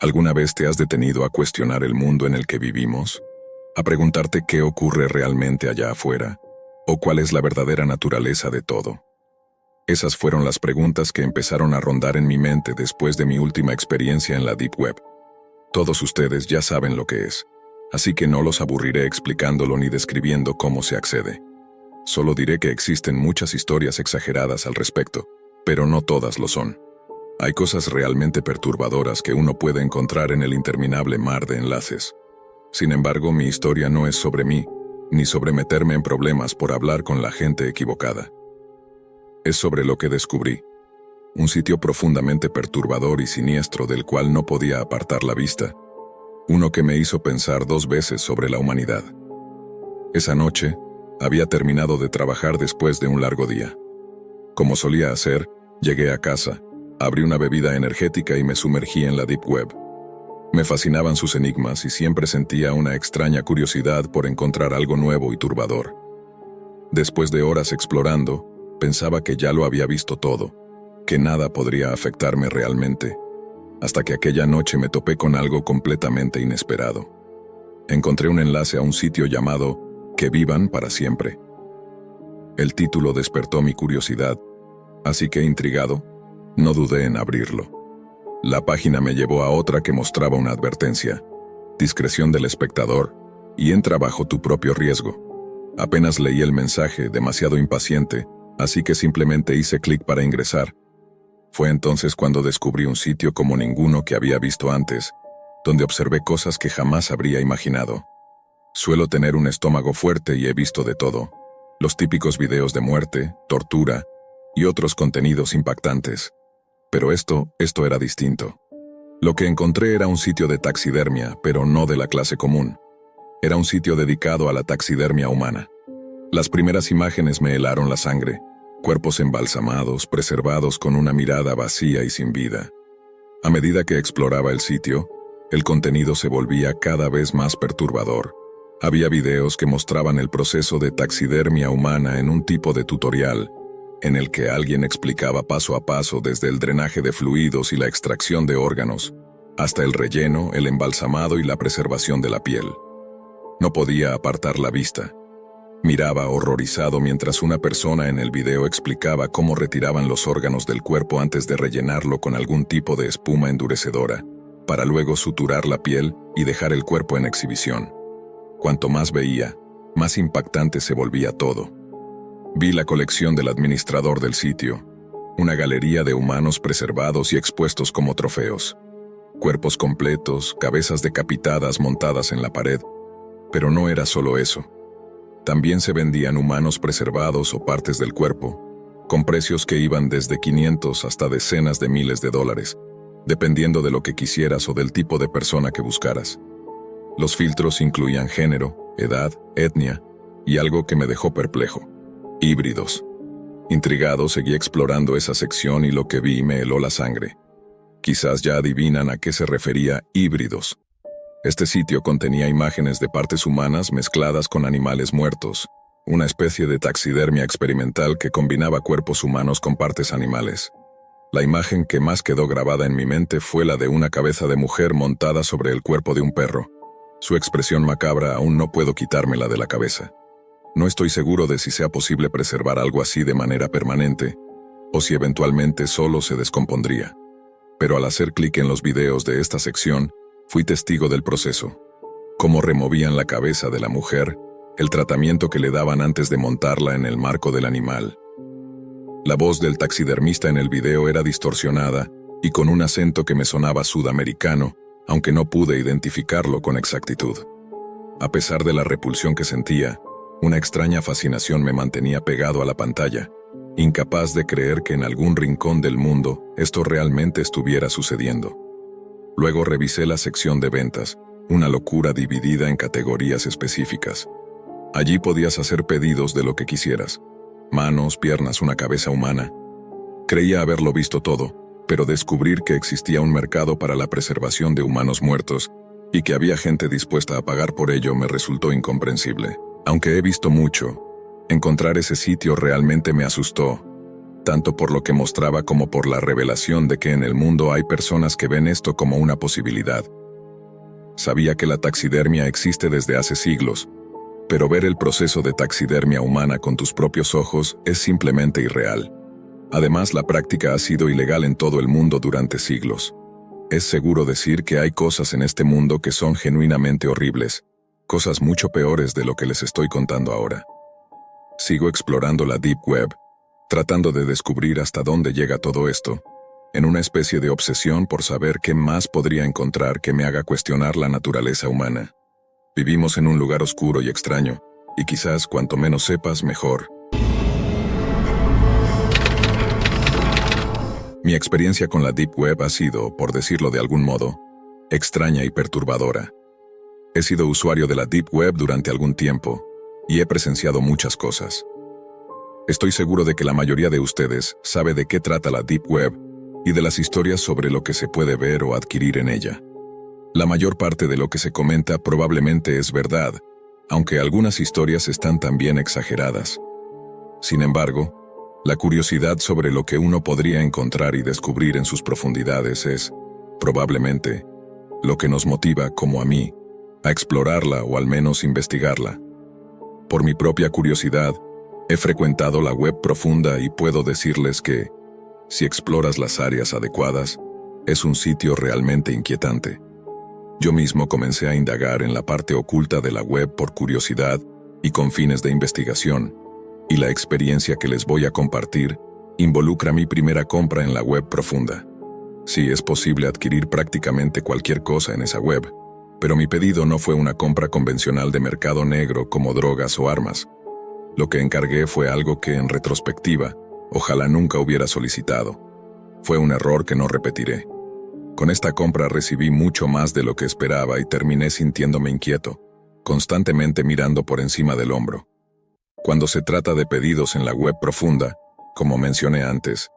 ¿Alguna vez te has detenido a cuestionar el mundo en el que vivimos? ¿A preguntarte qué ocurre realmente allá afuera? ¿O cuál es la verdadera naturaleza de todo? Esas fueron las preguntas que empezaron a rondar en mi mente después de mi última experiencia en la Deep Web. Todos ustedes ya saben lo que es, así que no los aburriré explicándolo ni describiendo cómo se accede. Solo diré que existen muchas historias exageradas al respecto, pero no todas lo son. Hay cosas realmente perturbadoras que uno puede encontrar en el interminable mar de enlaces. Sin embargo, mi historia no es sobre mí, ni sobre meterme en problemas por hablar con la gente equivocada. Es sobre lo que descubrí. Un sitio profundamente perturbador y siniestro del cual no podía apartar la vista. Uno que me hizo pensar 2 veces sobre la humanidad. Esa noche, había terminado de trabajar después de un largo día. Como solía hacer, llegué a casa, abrí una bebida energética y me sumergí en la Deep Web. Me fascinaban sus enigmas y siempre sentía una extraña curiosidad por encontrar algo nuevo y turbador. Después de horas explorando, pensaba que ya lo había visto todo, que nada podría afectarme realmente, hasta que aquella noche me topé con algo completamente inesperado. Encontré un enlace a un sitio llamado Que vivan para siempre. El título despertó mi curiosidad, así que intrigado, no dudé en abrirlo. La página me llevó a otra que mostraba una advertencia: discreción del espectador, y entra bajo tu propio riesgo. Apenas leí el mensaje, demasiado impaciente, así que simplemente hice clic para ingresar. Fue entonces cuando descubrí un sitio como ninguno que había visto antes, donde observé cosas que jamás habría imaginado. Suelo tener un estómago fuerte y he visto de todo: los típicos videos de muerte, tortura y otros contenidos impactantes. Pero esto era distinto. Lo que encontré era un sitio de taxidermia, pero no de la clase común. Era un sitio dedicado a la taxidermia humana. Las primeras imágenes me helaron la sangre: cuerpos embalsamados, preservados con una mirada vacía y sin vida. A medida que exploraba el sitio, el contenido se volvía cada vez más perturbador. Había videos que mostraban el proceso de taxidermia humana en un tipo de tutorial, en el que alguien explicaba paso a paso desde el drenaje de fluidos y la extracción de órganos, hasta el relleno, el embalsamado y la preservación de la piel. No podía apartar la vista. Miraba horrorizado mientras una persona en el video explicaba cómo retiraban los órganos del cuerpo antes de rellenarlo con algún tipo de espuma endurecedora, para luego suturar la piel y dejar el cuerpo en exhibición. Cuanto más veía, más impactante se volvía todo. Vi la colección del administrador del sitio, una galería de humanos preservados y expuestos como trofeos. Cuerpos completos, cabezas decapitadas montadas en la pared. Pero no era solo eso. También se vendían humanos preservados o partes del cuerpo, con precios que iban desde 500 hasta decenas de miles de dólares, dependiendo de lo que quisieras o del tipo de persona que buscaras. Los filtros incluían género, edad, etnia y algo que me dejó perplejo: híbridos. Intrigado, seguí explorando esa sección y lo que vi me heló la sangre. Quizás ya adivinan a qué se refería híbridos. Este sitio contenía imágenes de partes humanas mezcladas con animales muertos, una especie de taxidermia experimental que combinaba cuerpos humanos con partes animales. La imagen que más quedó grabada en mi mente fue la de una cabeza de mujer montada sobre el cuerpo de un perro. Su expresión macabra aún no puedo quitármela de la cabeza. No estoy seguro de si sea posible preservar algo así de manera permanente, o si eventualmente solo se descompondría. Pero al hacer clic en los videos de esta sección, fui testigo del proceso. Cómo removían la cabeza de la mujer, el tratamiento que le daban antes de montarla en el marco del animal. La voz del taxidermista en el video era distorsionada y con un acento que me sonaba sudamericano, aunque no pude identificarlo con exactitud. A pesar de la repulsión que sentía, una extraña fascinación me mantenía pegado a la pantalla, incapaz de creer que en algún rincón del mundo esto realmente estuviera sucediendo. Luego revisé la sección de ventas, una locura dividida en categorías específicas. Allí podías hacer pedidos de lo que quisieras: manos, piernas, una cabeza humana. Creía haberlo visto todo, pero descubrir que existía un mercado para la preservación de humanos muertos y que había gente dispuesta a pagar por ello me resultó incomprensible. Aunque he visto mucho, encontrar ese sitio realmente me asustó. tanto por lo que mostraba como por la revelación de que en el mundo hay personas que ven esto como una posibilidad. Sabía que la taxidermia existe desde hace siglos, pero ver el proceso de taxidermia humana con tus propios ojos es simplemente irreal. Además, la práctica ha sido ilegal en todo el mundo durante siglos. Es seguro decir que hay cosas en este mundo que son genuinamente horribles, cosas mucho peores de lo que les estoy contando ahora. Sigo explorando la Deep Web, tratando de descubrir hasta dónde llega todo esto, en una especie de obsesión por saber qué más podría encontrar que me haga cuestionar la naturaleza humana. Vivimos en un lugar oscuro y extraño, y quizás cuanto menos sepas, mejor. Mi experiencia con la Deep Web ha sido, por decirlo de algún modo, extraña y perturbadora. He sido usuario de la Deep Web durante algún tiempo, y he presenciado muchas cosas. Estoy seguro de que la mayoría de ustedes sabe de qué trata la Deep Web y de las historias sobre lo que se puede ver o adquirir en ella. La mayor parte de lo que se comenta probablemente es verdad, aunque algunas historias están también exageradas. Sin embargo, la curiosidad sobre lo que uno podría encontrar y descubrir en sus profundidades es, probablemente, lo que nos motiva, como a mí, a explorarla o al menos investigarla. Por mi propia curiosidad, he frecuentado la web profunda y puedo decirles que, si exploras las áreas adecuadas, es un sitio realmente inquietante. Yo mismo comencé a indagar en la parte oculta de la web por curiosidad y con fines de investigación, y la experiencia que les voy a compartir involucra mi primera compra en la web profunda. Sí, es posible adquirir prácticamente cualquier cosa en esa web, pero mi pedido no fue una compra convencional de mercado negro como drogas o armas. Lo que encargué fue algo que, en retrospectiva, ojalá nunca hubiera solicitado. Fue un error que no repetiré. Con esta compra recibí mucho más de lo que esperaba y terminé sintiéndome inquieto, constantemente mirando por encima del hombro. Cuando se trata de pedidos en la web profunda, como mencioné antes,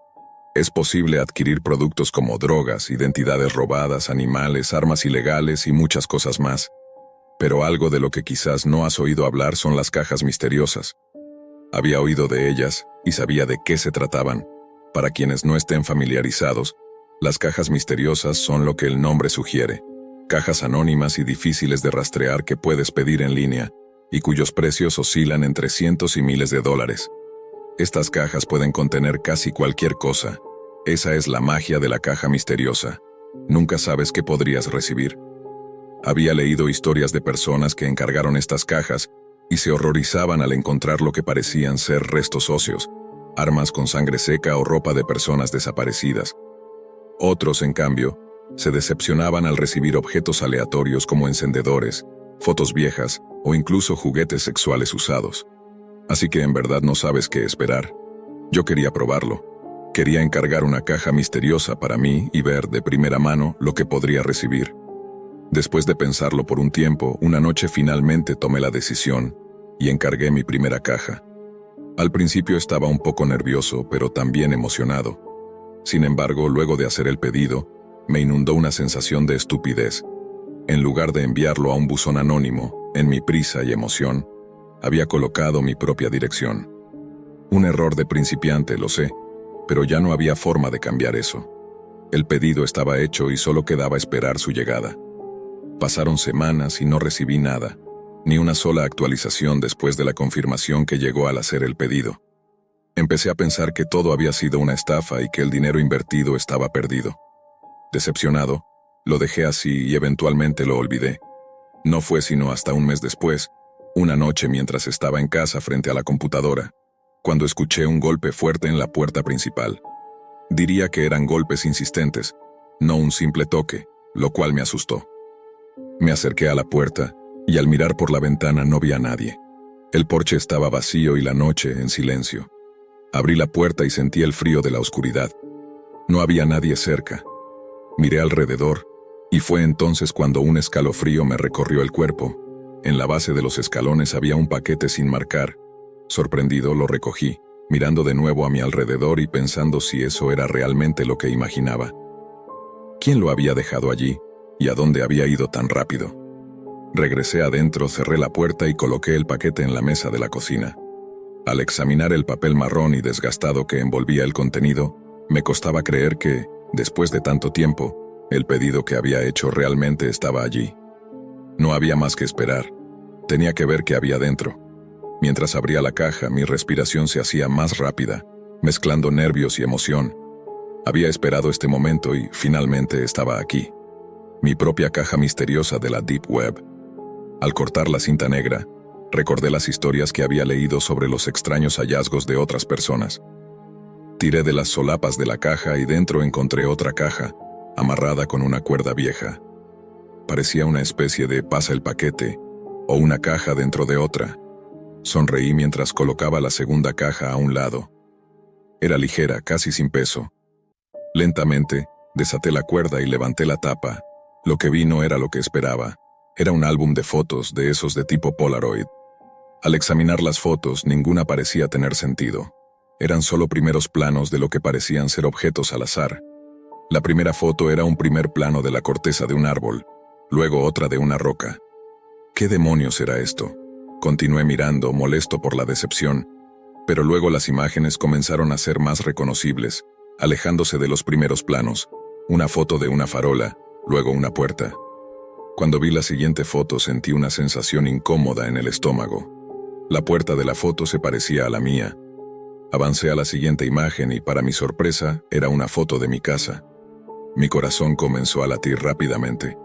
es posible adquirir productos como drogas, identidades robadas, animales, armas ilegales y muchas cosas más. Pero algo de lo que quizás no has oído hablar son las cajas misteriosas. Había oído de ellas y sabía de qué se trataban. Para quienes no estén familiarizados, las cajas misteriosas son lo que el nombre sugiere, cajas anónimas y difíciles de rastrear que puedes pedir en línea, y cuyos precios oscilan entre cientos y miles de dólares. Estas cajas pueden contener casi cualquier cosa. Esa es la magia de la caja misteriosa. Nunca sabes qué podrías recibir. Había leído historias de personas que encargaron estas cajas y se horrorizaban al encontrar lo que parecían ser restos óseos, armas con sangre seca o ropa de personas desaparecidas. Otros, en cambio, se decepcionaban al recibir objetos aleatorios como encendedores, fotos viejas o incluso juguetes sexuales usados. Así que en verdad no sabes qué esperar. Yo quería probarlo. Quería encargar una caja misteriosa para mí y ver de primera mano lo que podría recibir. Después de pensarlo por un tiempo, una noche finalmente tomé la decisión y encargué mi primera caja. Al principio estaba un poco nervioso, pero también emocionado. Sin embargo, luego de hacer el pedido, me inundó una sensación de estupidez. En lugar de enviarlo a un buzón anónimo, en mi prisa y emoción, había colocado mi propia dirección. Un error de principiante, lo sé, pero ya no había forma de cambiar eso. El pedido estaba hecho y solo quedaba esperar su llegada. Pasaron semanas y no recibí nada, ni una sola actualización después de la confirmación que llegó al hacer el pedido. Empecé a pensar que todo había sido una estafa y que el dinero invertido estaba perdido. Decepcionado, lo dejé así y eventualmente lo olvidé. No fue sino hasta un mes después, una noche mientras estaba en casa frente a la computadora, cuando escuché un golpe fuerte en la puerta principal. Diría que eran golpes insistentes, no un simple toque, lo cual me asustó. Me acerqué a la puerta y al mirar por la ventana no vi a nadie. El porche estaba vacío y la noche en silencio. Abrí la puerta y sentí el frío de la oscuridad. No había nadie cerca. Miré alrededor, y fue entonces cuando un escalofrío me recorrió el cuerpo. En la base de los escalones había un paquete sin marcar. Sorprendido lo recogí, mirando de nuevo a mi alrededor y pensando si eso era realmente lo que imaginaba. ¿Quién lo había dejado allí? ¿Y a dónde había ido tan rápido? Regresé adentro, cerré la puerta y coloqué el paquete en la mesa de la cocina. Al examinar el papel marrón y desgastado que envolvía el contenido, me costaba creer que, después de tanto tiempo, el pedido que había hecho realmente estaba allí. No había más que esperar. Tenía que ver qué había dentro. Mientras abría la caja, mi respiración se hacía más rápida, mezclando nervios y emoción. Había esperado este momento y, finalmente, estaba aquí. Mi propia caja misteriosa de la Deep Web. Al cortar la cinta negra, recordé las historias que había leído sobre los extraños hallazgos de otras personas. Tiré de las solapas de la caja y dentro encontré otra caja, amarrada con una cuerda vieja. Parecía una especie de pasa el paquete, o una caja dentro de otra. Sonreí mientras colocaba la segunda caja a un lado. Era ligera, casi sin peso. Lentamente, desaté la cuerda y levanté la tapa. Lo que vi no era lo que esperaba. Era un álbum de fotos, de esos de tipo Polaroid. Al examinar las fotos, ninguna parecía tener sentido. Eran solo primeros planos de lo que parecían ser objetos al azar. La primera foto era un primer plano de la corteza de un árbol, luego otra de una roca. ¿Qué demonios era esto? Continué mirando, molesto por la decepción, pero luego las imágenes comenzaron a ser más reconocibles, alejándose de los primeros planos. Una foto de una farola, luego una puerta. Cuando vi la siguiente foto sentí una sensación incómoda en el estómago. La puerta de la foto se parecía a la mía. Avancé a la siguiente imagen y, para mi sorpresa, era una foto de mi casa. Mi corazón comenzó a latir rápidamente.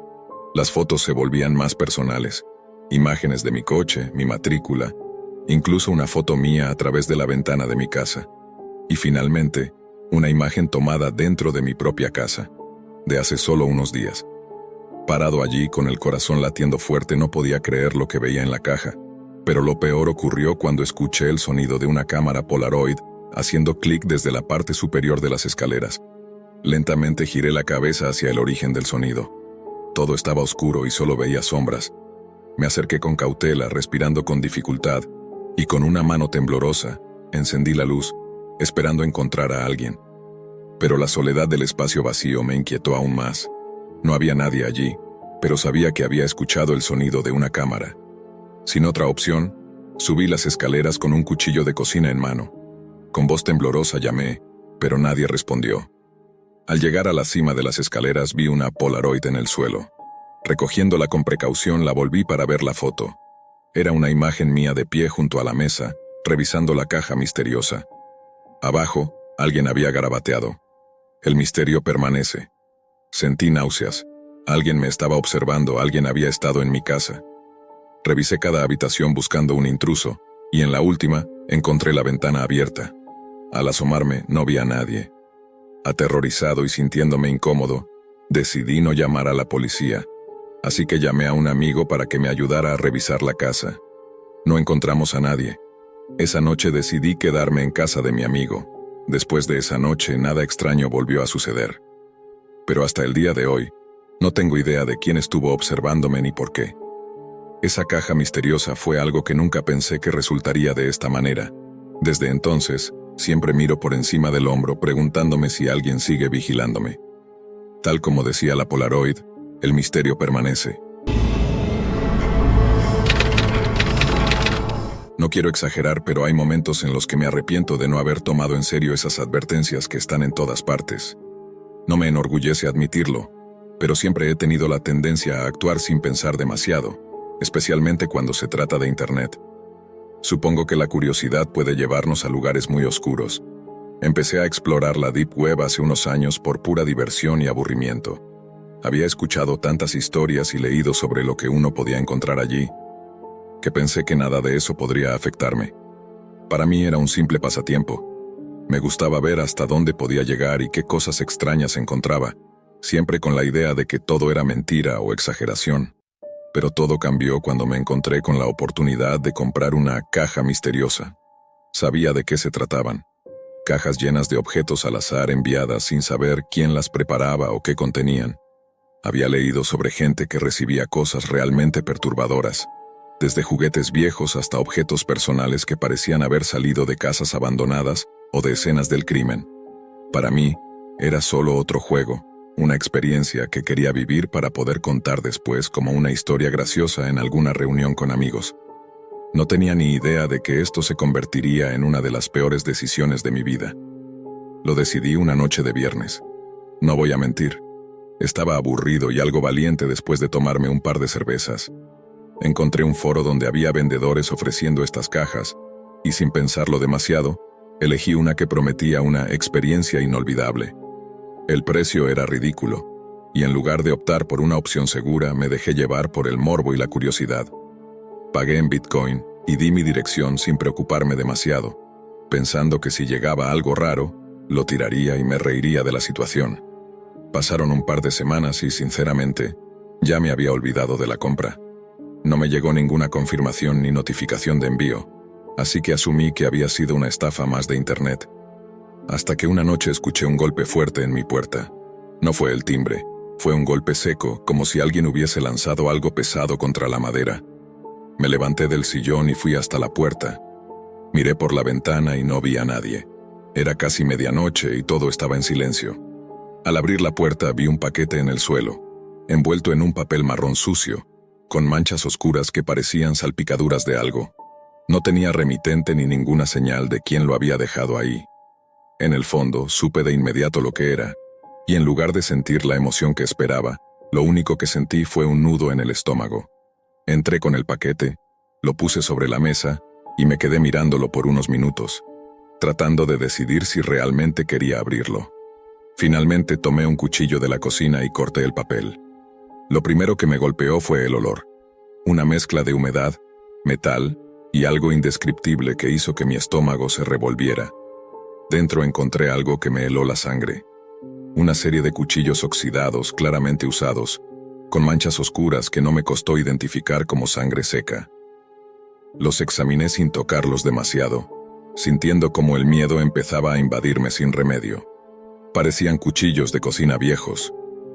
Las fotos se volvían más personales. Imágenes de mi coche, mi matrícula, incluso una foto mía a través de la ventana de mi casa. Y finalmente, una imagen tomada dentro de mi propia casa, de hace solo unos días. Parado allí con el corazón latiendo fuerte, no podía creer lo que veía en la caja. Pero lo peor ocurrió cuando escuché el sonido de una cámara Polaroid haciendo clic desde la parte superior de las escaleras. Lentamente giré la cabeza hacia el origen del sonido. Todo estaba oscuro y solo veía sombras. Me acerqué con cautela, respirando con dificultad, y con una mano temblorosa, encendí la luz, esperando encontrar a alguien. Pero la soledad del espacio vacío me inquietó aún más. No había nadie allí, pero sabía que había escuchado el sonido de una cámara. Sin otra opción, subí las escaleras con un cuchillo de cocina en mano. Con voz temblorosa llamé, pero nadie respondió. Al llegar a la cima de las escaleras vi una Polaroid en el suelo. Recogiéndola con precaución, la volví para ver la foto. Era una imagen mía de pie junto a la mesa, revisando la caja misteriosa. Abajo, alguien había garabateado. El misterio permanece. Sentí náuseas. Alguien me estaba observando, alguien había estado en mi casa. Revisé cada habitación buscando un intruso, y en la última, encontré la ventana abierta. Al asomarme, no vi a nadie. Aterrorizado y sintiéndome incómodo, decidí no llamar a la policía, así que llamé a un amigo para que me ayudara a revisar la casa. No encontramos a nadie. Esa noche decidí quedarme en casa de mi amigo. Después de esa noche, nada extraño volvió a suceder. Pero hasta el día de hoy, no tengo idea de quién estuvo observándome ni por qué. Esa caja misteriosa fue algo que nunca pensé que resultaría de esta manera. Desde entonces, siempre miro por encima del hombro preguntándome si alguien sigue vigilándome. Tal como decía la Polaroid, el misterio permanece. No quiero exagerar, pero hay momentos en los que me arrepiento de no haber tomado en serio esas advertencias que están en todas partes. No me enorgullece admitirlo, pero siempre he tenido la tendencia a actuar sin pensar demasiado, especialmente cuando se trata de Internet. Supongo que la curiosidad puede llevarnos a lugares muy oscuros. Empecé a explorar la Deep Web hace unos años por pura diversión y aburrimiento. Había escuchado tantas historias y leído sobre lo que uno podía encontrar allí, que pensé que nada de eso podría afectarme. Para mí era un simple pasatiempo. Me gustaba ver hasta dónde podía llegar y qué cosas extrañas encontraba, siempre con la idea de que todo era mentira o exageración. Pero todo cambió cuando me encontré con la oportunidad de comprar una caja misteriosa. Sabía de qué se trataban. Cajas llenas de objetos al azar enviadas sin saber quién las preparaba o qué contenían. Había leído sobre gente que recibía cosas realmente perturbadoras, desde juguetes viejos hasta objetos personales que parecían haber salido de casas abandonadas o de escenas del crimen. Para mí, era solo otro juego, una experiencia que quería vivir para poder contar después como una historia graciosa en alguna reunión con amigos. No tenía ni idea de que esto se convertiría en una de las peores decisiones de mi vida. Lo decidí una noche de viernes. No voy a mentir. Estaba aburrido y algo valiente después de tomarme un par de cervezas. Encontré un foro donde había vendedores ofreciendo estas cajas, y sin pensarlo demasiado, elegí una que prometía una experiencia inolvidable. El precio era ridículo, y en lugar de optar por una opción segura, me dejé llevar por el morbo y la curiosidad. Pagué en Bitcoin y di mi dirección sin preocuparme demasiado, pensando que si llegaba algo raro, lo tiraría y me reiría de la situación. Pasaron un par de semanas y, sinceramente, ya me había olvidado de la compra. No me llegó ninguna confirmación ni notificación de envío, así que asumí que había sido una estafa más de internet. Hasta que una noche escuché un golpe fuerte en mi puerta. No fue el timbre, fue un golpe seco, como si alguien hubiese lanzado algo pesado contra la madera. Me levanté del sillón y fui hasta la puerta. Miré por la ventana y no vi a nadie. Era casi medianoche y todo estaba en silencio. Al abrir la puerta vi un paquete en el suelo, envuelto en un papel marrón sucio, con manchas oscuras que parecían salpicaduras de algo. No tenía remitente ni ninguna señal de quién lo había dejado ahí. En el fondo, supe de inmediato lo que era, y en lugar de sentir la emoción que esperaba, lo único que sentí fue un nudo en el estómago. Entré con el paquete, lo puse sobre la mesa y me quedé mirándolo por unos minutos, tratando de decidir si realmente quería abrirlo. Finalmente tomé un cuchillo de la cocina y corté el papel. Lo primero que me golpeó fue el olor. Una mezcla de humedad, metal y algo indescriptible que hizo que mi estómago se revolviera. Dentro encontré algo que me heló la sangre. Una serie de cuchillos oxidados, claramente usados, con manchas oscuras que no me costó identificar como sangre seca. Los examiné sin tocarlos demasiado, sintiendo como el miedo empezaba a invadirme sin remedio. Parecían cuchillos de cocina viejos,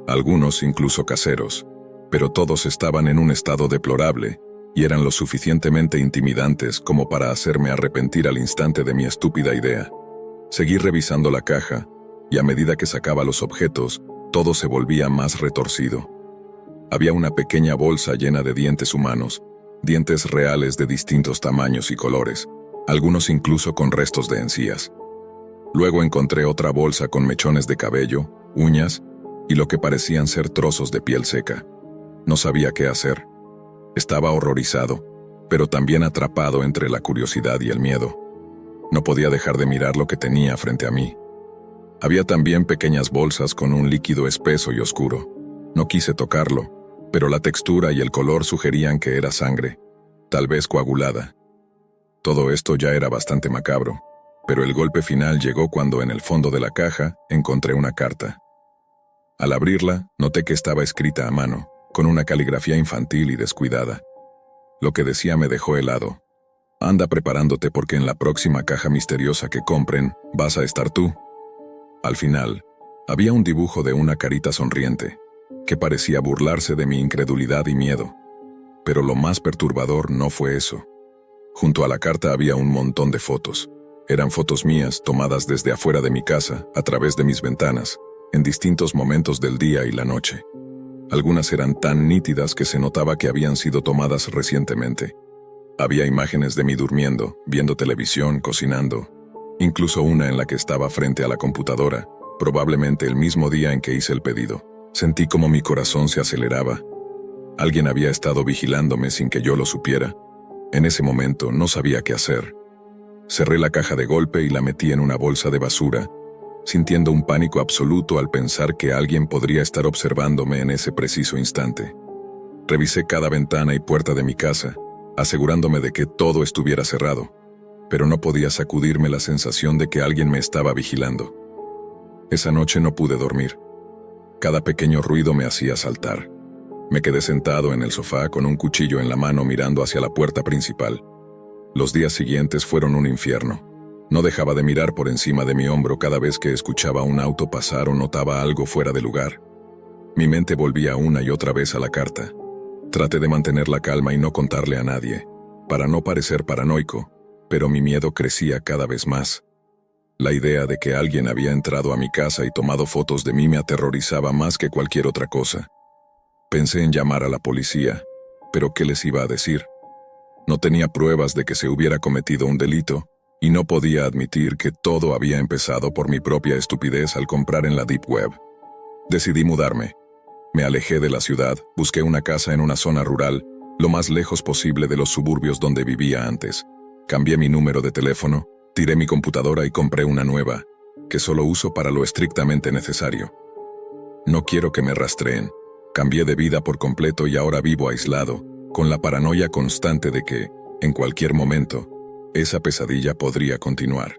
algunos incluso caseros, pero todos estaban en un estado deplorable y eran lo suficientemente intimidantes como para hacerme arrepentir al instante de mi estúpida idea. Seguí revisando la caja, y a medida que sacaba los objetos, todo se volvía más retorcido. Había una pequeña bolsa llena de dientes humanos, dientes reales de distintos tamaños y colores, algunos incluso con restos de encías. Luego encontré otra bolsa con mechones de cabello, uñas y lo que parecían ser trozos de piel seca. No sabía qué hacer. Estaba horrorizado, pero también atrapado entre la curiosidad y el miedo. No podía dejar de mirar lo que tenía frente a mí. Había también pequeñas bolsas con un líquido espeso y oscuro. No quise tocarlo, pero la textura y el color sugerían que era sangre, tal vez coagulada. Todo esto ya era bastante macabro, pero el golpe final llegó cuando en el fondo de la caja encontré una carta. Al abrirla, noté que estaba escrita a mano, con una caligrafía infantil y descuidada. Lo que decía me dejó helado. Anda preparándote porque en la próxima caja misteriosa que compren, vas a estar tú. Al final, había un dibujo de una carita sonriente, que parecía burlarse de mi incredulidad y miedo. Pero lo más perturbador no fue eso. Junto a la carta había un montón de fotos. Eran fotos mías tomadas desde afuera de mi casa, a través de mis ventanas, en distintos momentos del día y la noche. Algunas eran tan nítidas que se notaba que habían sido tomadas recientemente. Había imágenes de mí durmiendo, viendo televisión, cocinando, incluso una en la que estaba frente a la computadora, probablemente el mismo día en que hice el pedido. Sentí como mi corazón se aceleraba. Alguien había estado vigilándome sin que yo lo supiera. En ese momento no sabía qué hacer. Cerré la caja de golpe y la metí en una bolsa de basura, sintiendo un pánico absoluto al pensar que alguien podría estar observándome en ese preciso instante. Revisé cada ventana y puerta de mi casa, asegurándome de que todo estuviera cerrado, pero no podía sacudirme la sensación de que alguien me estaba vigilando. Esa noche no pude dormir. Cada pequeño ruido me hacía saltar. Me quedé sentado en el sofá con un cuchillo en la mano mirando hacia la puerta principal. Los días siguientes fueron un infierno. No dejaba de mirar por encima de mi hombro cada vez que escuchaba un auto pasar o notaba algo fuera de lugar. Mi mente volvía una y otra vez a la carta. Traté de mantener la calma y no contarle a nadie, para no parecer paranoico, pero mi miedo crecía cada vez más. La idea de que alguien había entrado a mi casa y tomado fotos de mí me aterrorizaba más que cualquier otra cosa. Pensé en llamar a la policía, pero ¿qué les iba a decir? No tenía pruebas de que se hubiera cometido un delito, y no podía admitir que todo había empezado por mi propia estupidez al comprar en la Deep Web. Decidí mudarme. Me alejé de la ciudad, busqué una casa en una zona rural, lo más lejos posible de los suburbios donde vivía antes. Cambié mi número de teléfono, tiré mi computadora y compré una nueva, que solo uso para lo estrictamente necesario. No quiero que me rastreen. Cambié de vida por completo y ahora vivo aislado, con la paranoia constante de que, en cualquier momento, esa pesadilla podría continuar.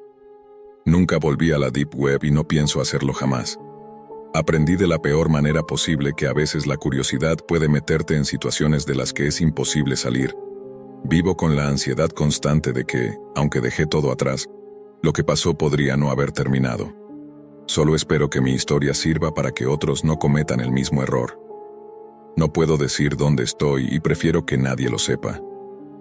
Nunca volví a la Deep Web y no pienso hacerlo jamás. Aprendí de la peor manera posible que a veces la curiosidad puede meterte en situaciones de las que es imposible salir. Vivo con la ansiedad constante de que, aunque dejé todo atrás, lo que pasó podría no haber terminado. Solo espero que mi historia sirva para que otros no cometan el mismo error. No puedo decir dónde estoy y prefiero que nadie lo sepa.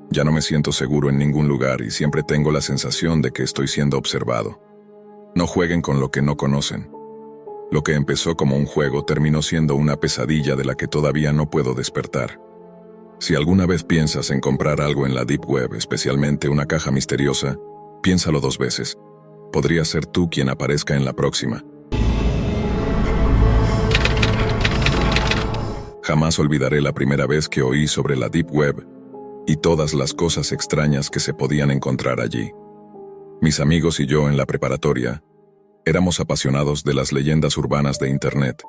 Ya no me siento seguro en ningún lugar y siempre tengo la sensación de que estoy siendo observado. No jueguen con lo que no conocen. Lo que empezó como un juego terminó siendo una pesadilla de la que todavía no puedo despertar. Si alguna vez piensas en comprar algo en la Deep Web, especialmente una caja misteriosa, piénsalo 2 veces. Podría ser tú quien aparezca en la próxima. Jamás olvidaré la primera vez que oí sobre la Deep Web y todas las cosas extrañas que se podían encontrar allí. Mis amigos y yo en la preparatoria éramos apasionados de las leyendas urbanas de Internet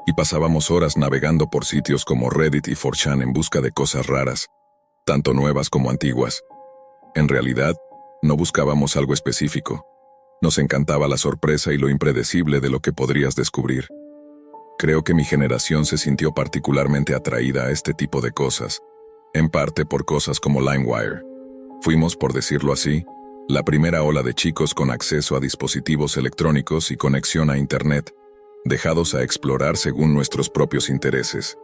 y pasábamos horas navegando por sitios como Reddit y 4chan en busca de cosas raras, tanto nuevas como antiguas. En realidad, no buscábamos algo específico. Nos encantaba la sorpresa y lo impredecible de lo que podrías descubrir. Creo que mi generación se sintió particularmente atraída a este tipo de cosas, en parte por cosas como LimeWire. Fuimos, por decirlo así, la primera ola de chicos con acceso a dispositivos electrónicos y conexión a Internet, dejados a explorar según nuestros propios intereses.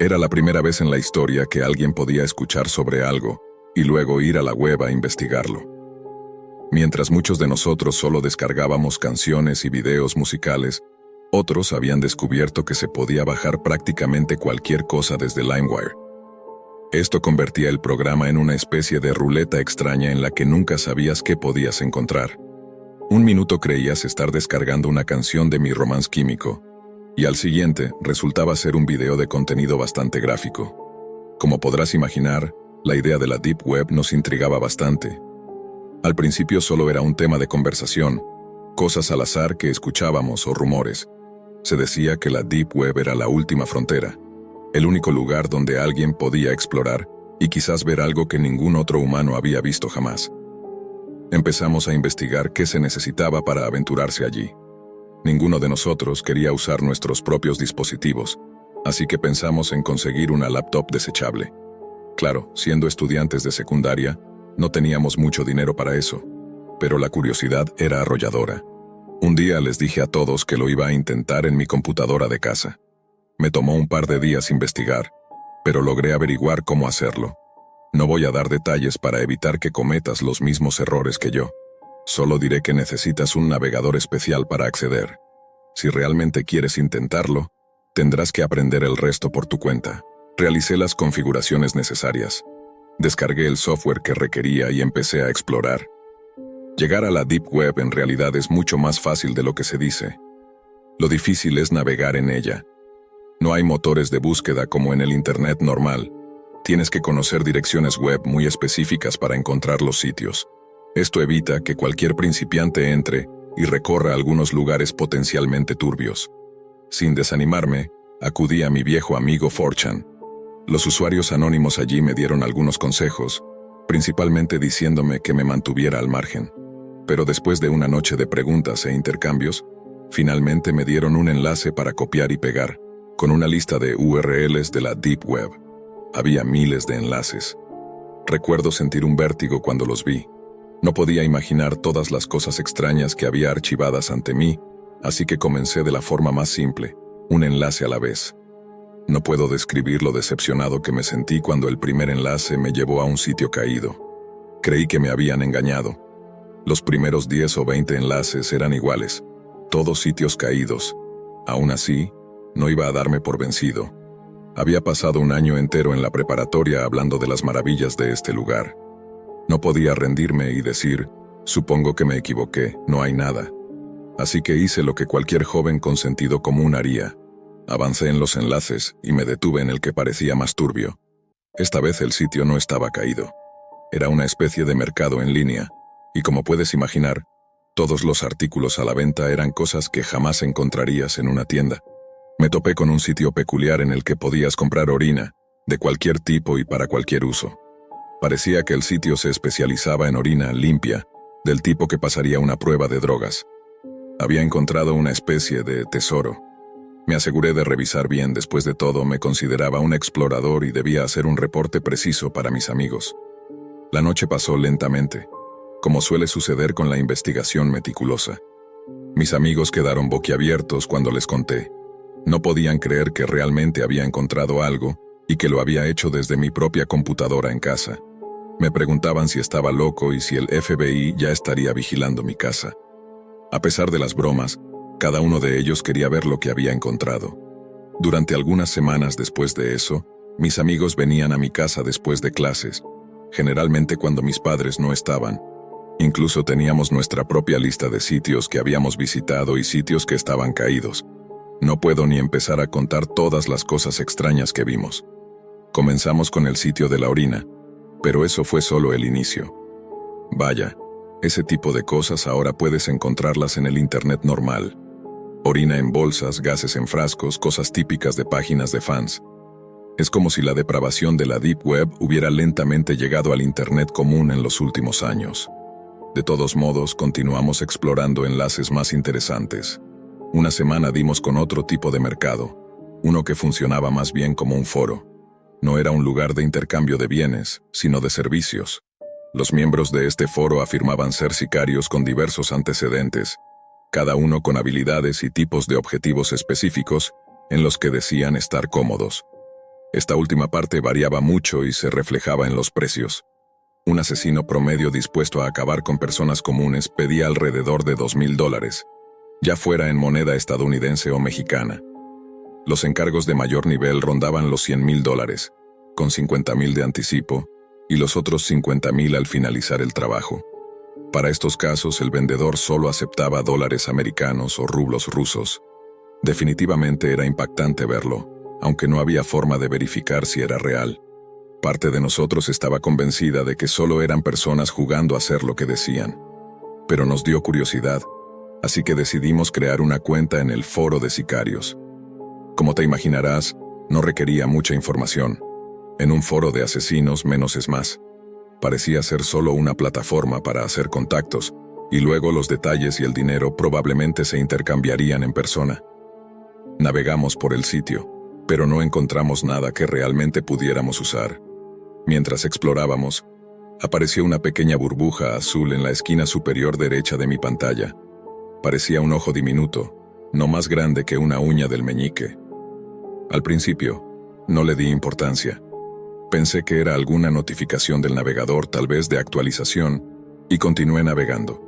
Era la primera vez en la historia que alguien podía escuchar sobre algo y luego ir a la web a investigarlo. Mientras muchos de nosotros solo descargábamos canciones y videos musicales, otros habían descubierto que se podía bajar prácticamente cualquier cosa desde LimeWire. Esto convertía el programa en una especie de ruleta extraña en la que nunca sabías qué podías encontrar. Un minuto creías estar descargando una canción de Mi Romance Químico, y al siguiente resultaba ser un video de contenido bastante gráfico. Como podrás imaginar, la idea de la Deep Web nos intrigaba bastante. Al principio solo era un tema de conversación, cosas al azar que escuchábamos o rumores. Se decía que la Deep Web era la última frontera, el único lugar donde alguien podía explorar y quizás ver algo que ningún otro humano había visto jamás. Empezamos a investigar qué se necesitaba para aventurarse allí. Ninguno de nosotros quería usar nuestros propios dispositivos, así que pensamos en conseguir una laptop desechable. Claro, siendo estudiantes de secundaria, no teníamos mucho dinero para eso, pero la curiosidad era arrolladora. Un día les dije a todos que lo iba a intentar en mi computadora de casa. Me tomó un par de días investigar, pero logré averiguar cómo hacerlo. No voy a dar detalles para evitar que cometas los mismos errores que yo. Solo diré que necesitas un navegador especial para acceder. Si realmente quieres intentarlo, tendrás que aprender el resto por tu cuenta. Realicé las configuraciones necesarias. Descargué el software que requería y empecé a explorar. Llegar a la Deep Web en realidad es mucho más fácil de lo que se dice. Lo difícil es navegar en ella. No hay motores de búsqueda como en el Internet normal. Tienes que conocer direcciones web muy específicas para encontrar los sitios. Esto evita que cualquier principiante entre y recorra algunos lugares potencialmente turbios. Sin desanimarme, acudí a mi viejo amigo 4chan. Los usuarios anónimos allí me dieron algunos consejos, principalmente diciéndome que me mantuviera al margen. Pero después de una noche de preguntas e intercambios, finalmente me dieron un enlace para copiar y pegar, con una lista de URLs de la Deep Web. Había miles de enlaces. Recuerdo sentir un vértigo cuando los vi. No podía imaginar todas las cosas extrañas que había archivadas ante mí, así que comencé de la forma más simple, un enlace a la vez. No puedo describir lo decepcionado que me sentí cuando el primer enlace me llevó a un sitio caído. Creí que me habían engañado. Los primeros 10 o 20 enlaces eran iguales, todos sitios caídos. Aún así, no iba a darme por vencido. Había pasado un año entero en la preparatoria hablando de las maravillas de este lugar. No podía rendirme y decir, supongo que me equivoqué, no hay nada. Así que hice lo que cualquier joven con sentido común haría. Avancé en los enlaces y me detuve en el que parecía más turbio. Esta vez el sitio no estaba caído. Era una especie de mercado en línea, y como puedes imaginar, todos los artículos a la venta eran cosas que jamás encontrarías en una tienda. Me topé con un sitio peculiar en el que podías comprar orina, de cualquier tipo y para cualquier uso. Parecía que el sitio se especializaba en orina limpia, del tipo que pasaría una prueba de drogas. Había encontrado una especie de tesoro. Me aseguré de revisar bien, después de todo me consideraba un explorador y debía hacer un reporte preciso para mis amigos. La noche pasó lentamente, como suele suceder con la investigación meticulosa. Mis amigos quedaron boquiabiertos cuando les conté. No podían creer que realmente había encontrado algo y que lo había hecho desde mi propia computadora en casa. Me preguntaban si estaba loco y si el FBI ya estaría vigilando mi casa. A pesar de las bromas, cada uno de ellos quería ver lo que había encontrado. Durante algunas semanas después de eso, mis amigos venían a mi casa después de clases, generalmente cuando mis padres no estaban. Incluso teníamos nuestra propia lista de sitios que habíamos visitado y sitios que estaban caídos. No puedo ni empezar a contar todas las cosas extrañas que vimos. Comenzamos con el sitio de la orina, pero eso fue solo el inicio. Vaya, ese tipo de cosas ahora puedes encontrarlas en el internet normal. Orina en bolsas, gases en frascos, cosas típicas de páginas de fans. Es como si la depravación de la Deep Web hubiera lentamente llegado al internet común en los últimos años. De todos modos, continuamos explorando enlaces más interesantes. Una semana dimos con otro tipo de mercado, uno que funcionaba más bien como un foro. No era un lugar de intercambio de bienes, sino de servicios. Los miembros de este foro afirmaban ser sicarios con diversos antecedentes, cada uno con habilidades y tipos de objetivos específicos en los que decían estar cómodos. Esta última parte variaba mucho y se reflejaba en los precios. Un asesino promedio dispuesto a acabar con personas comunes pedía alrededor de $2,000, ya fuera en moneda estadounidense o mexicana. Los encargos de mayor nivel rondaban los $100,000, con $50,000 de anticipo, y los otros $50,000 al finalizar el trabajo. Para estos casos, el vendedor solo aceptaba dólares americanos o rublos rusos. Definitivamente era impactante verlo, aunque no había forma de verificar si era real. Parte de nosotros estaba convencida de que solo eran personas jugando a hacer lo que decían. Pero nos dio curiosidad, así que decidimos crear una cuenta en el foro de sicarios. Como te imaginarás, no requería mucha información. En un foro de asesinos, menos es más. Parecía ser solo una plataforma para hacer contactos, y luego los detalles y el dinero probablemente se intercambiarían en persona. Navegamos por el sitio, pero no encontramos nada que realmente pudiéramos usar. Mientras explorábamos, apareció una pequeña burbuja azul en la esquina superior derecha de mi pantalla. Parecía un ojo diminuto, no más grande que una uña del meñique. Al principio, no le di importancia. Pensé que era alguna notificación del navegador, tal vez de actualización, y continué navegando.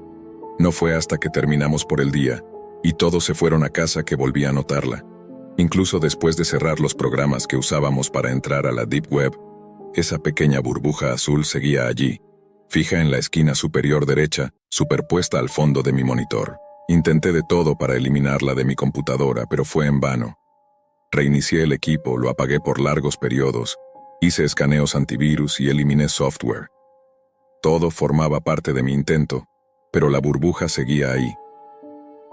No fue hasta que terminamos por el día, y todos se fueron a casa, que volví a notarla. Incluso después de cerrar los programas que usábamos para entrar a la Deep Web, esa pequeña burbuja azul seguía allí, fija en la esquina superior derecha, superpuesta al fondo de mi monitor. Intenté de todo para eliminarla de mi computadora, pero fue en vano. Reinicié el equipo, lo apagué por largos periodos, hice escaneos antivirus y eliminé software. Todo formaba parte de mi intento, pero la burbuja seguía ahí.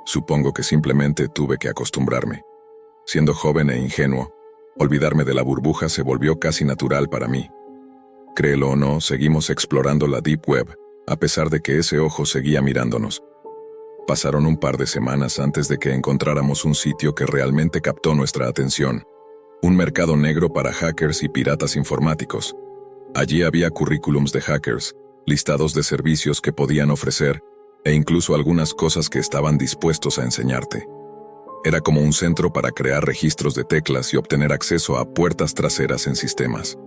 Supongo que simplemente tuve que acostumbrarme. Siendo joven e ingenuo, olvidarme de la burbuja se volvió casi natural para mí. Créelo o no, seguimos explorando la Deep Web, a pesar de que ese ojo seguía mirándonos. Pasaron un par de semanas antes de que encontráramos un sitio que realmente captó nuestra atención. Un mercado negro para hackers y piratas informáticos. Allí había currículums de hackers, listados de servicios que podían ofrecer, e incluso algunas cosas que estaban dispuestos a enseñarte. Era como un centro para crear registros de teclas y obtener acceso a puertas traseras en sistemas.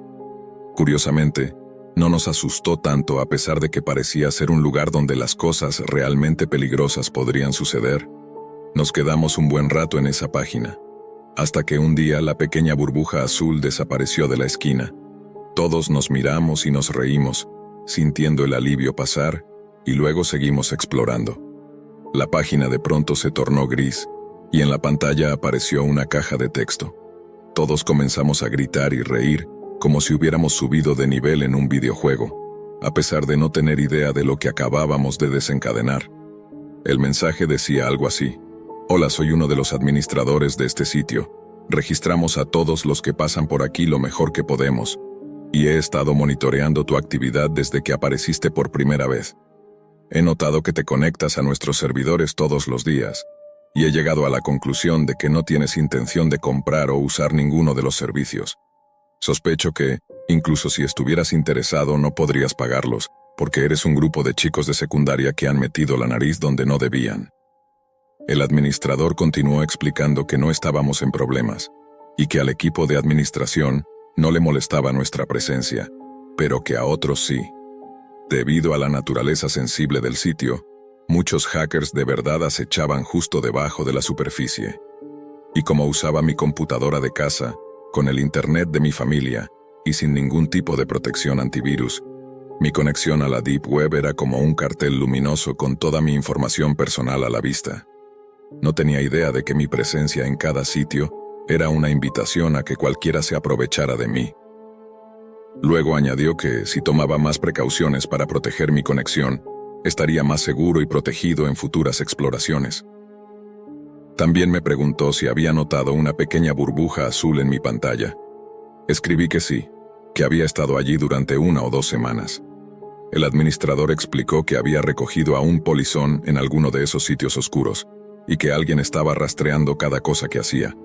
Curiosamente, no nos asustó tanto, a pesar de que parecía ser un lugar donde las cosas realmente peligrosas podrían suceder. Nos quedamos un buen rato en esa página. Hasta que un día la pequeña burbuja azul desapareció de la esquina. Todos nos miramos y nos reímos, sintiendo el alivio pasar, y luego seguimos explorando. La página de pronto se tornó gris, y en la pantalla apareció una caja de texto. Todos comenzamos a gritar y reír, como si hubiéramos subido de nivel en un videojuego, a pesar de no tener idea de lo que acabábamos de desencadenar. El mensaje decía algo así: «Hola, soy uno de los administradores de este sitio. Registramos a todos los que pasan por aquí lo mejor que podemos, y he estado monitoreando tu actividad desde que apareciste por primera vez. He notado que te conectas a nuestros servidores todos los días, y he llegado a la conclusión de que no tienes intención de comprar o usar ninguno de los servicios. Sospecho que, incluso si estuvieras interesado, no podrías pagarlos, porque eres un grupo de chicos de secundaria que han metido la nariz donde no debían». El administrador continuó explicando que no estábamos en problemas, y que al equipo de administración no le molestaba nuestra presencia, pero que a otros sí. Debido a la naturaleza sensible del sitio, muchos hackers de verdad acechaban justo debajo de la superficie. Y como usaba mi computadora de casa, con el internet de mi familia, y sin ningún tipo de protección antivirus, mi conexión a la Deep Web era como un cartel luminoso con toda mi información personal a la vista. No tenía idea de que mi presencia en cada sitio era una invitación a que cualquiera se aprovechara de mí. Luego añadió que, si tomaba más precauciones para proteger mi conexión, estaría más seguro y protegido en futuras exploraciones. También me preguntó si había notado una pequeña burbuja azul en mi pantalla. Escribí que sí, que había estado allí durante 1 o 2 semanas. El administrador explicó que había recogido a un polizón en alguno de esos sitios oscuros, y que alguien estaba rastreando cada cosa que hacía.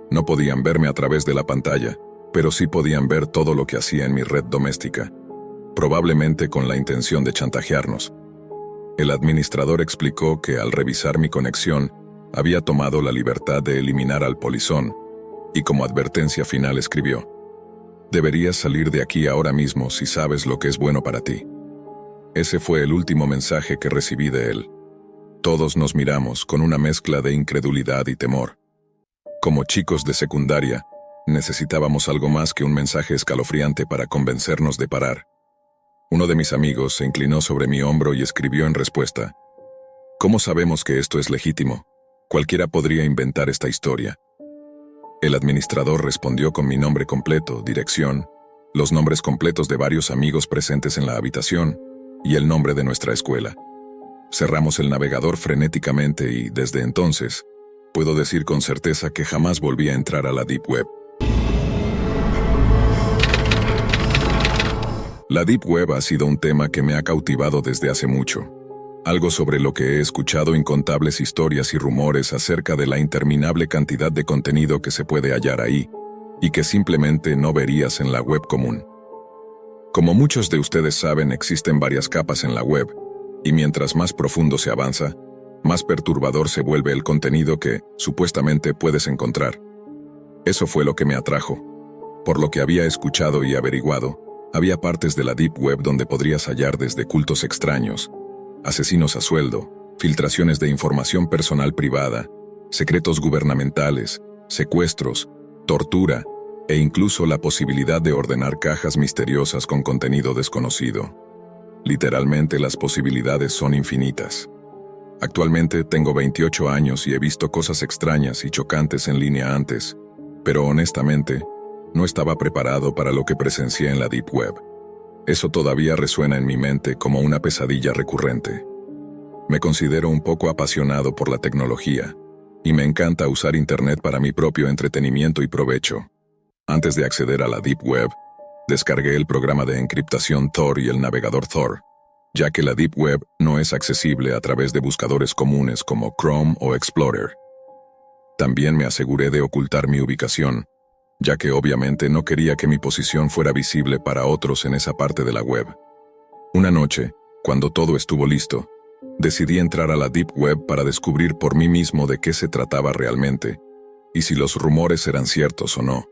No podían verme a través de la pantalla, pero sí podían ver todo lo que hacía en mi red doméstica, probablemente con la intención de chantajearnos. El administrador explicó que al revisar mi conexión, había tomado la libertad de eliminar al polizón, y como advertencia final escribió: «Deberías salir de aquí ahora mismo si sabes lo que es bueno para ti». Ese fue el último mensaje que recibí de él. Todos nos miramos con una mezcla de incredulidad y temor. Como chicos de secundaria, necesitábamos algo más que un mensaje escalofriante para convencernos de parar. Uno de mis amigos se inclinó sobre mi hombro y escribió en respuesta: «¿Cómo sabemos que esto es legítimo? Cualquiera podría inventar esta historia». El administrador respondió con mi nombre completo, dirección, los nombres completos de varios amigos presentes en la habitación y el nombre de nuestra escuela. Cerramos el navegador frenéticamente y, desde entonces, puedo decir con certeza que jamás volví a entrar a la Deep Web. La Deep Web ha sido un tema que me ha cautivado desde hace mucho. Algo sobre lo que he escuchado incontables historias y rumores acerca de la interminable cantidad de contenido que se puede hallar ahí, y que simplemente no verías en la web común. Como muchos de ustedes saben, existen varias capas en la web, y mientras más profundo se avanza, más perturbador se vuelve el contenido que, supuestamente, puedes encontrar. Eso fue lo que me atrajo. Por lo que había escuchado y averiguado, había partes de la Deep Web donde podrías hallar desde cultos extraños, asesinos a sueldo, filtraciones de información personal privada, secretos gubernamentales, secuestros, tortura, e incluso la posibilidad de ordenar cajas misteriosas con contenido desconocido. Literalmente, las posibilidades son infinitas. Actualmente tengo 28 años y he visto cosas extrañas y chocantes en línea antes, pero honestamente, no estaba preparado para lo que presencié en la Deep Web. Eso todavía resuena en mi mente como una pesadilla recurrente. Me considero un poco apasionado por la tecnología, y me encanta usar Internet para mi propio entretenimiento y provecho. Antes de acceder a la Deep Web, descargué el programa de encriptación Tor y el navegador Tor, ya que la Deep Web no es accesible a través de buscadores comunes como Chrome o Explorer. También me aseguré de ocultar mi ubicación, ya que obviamente no quería que mi posición fuera visible para otros en esa parte de la web. Una noche, cuando todo estuvo listo, decidí entrar a la Deep Web para descubrir por mí mismo de qué se trataba realmente, y si los rumores eran ciertos o no.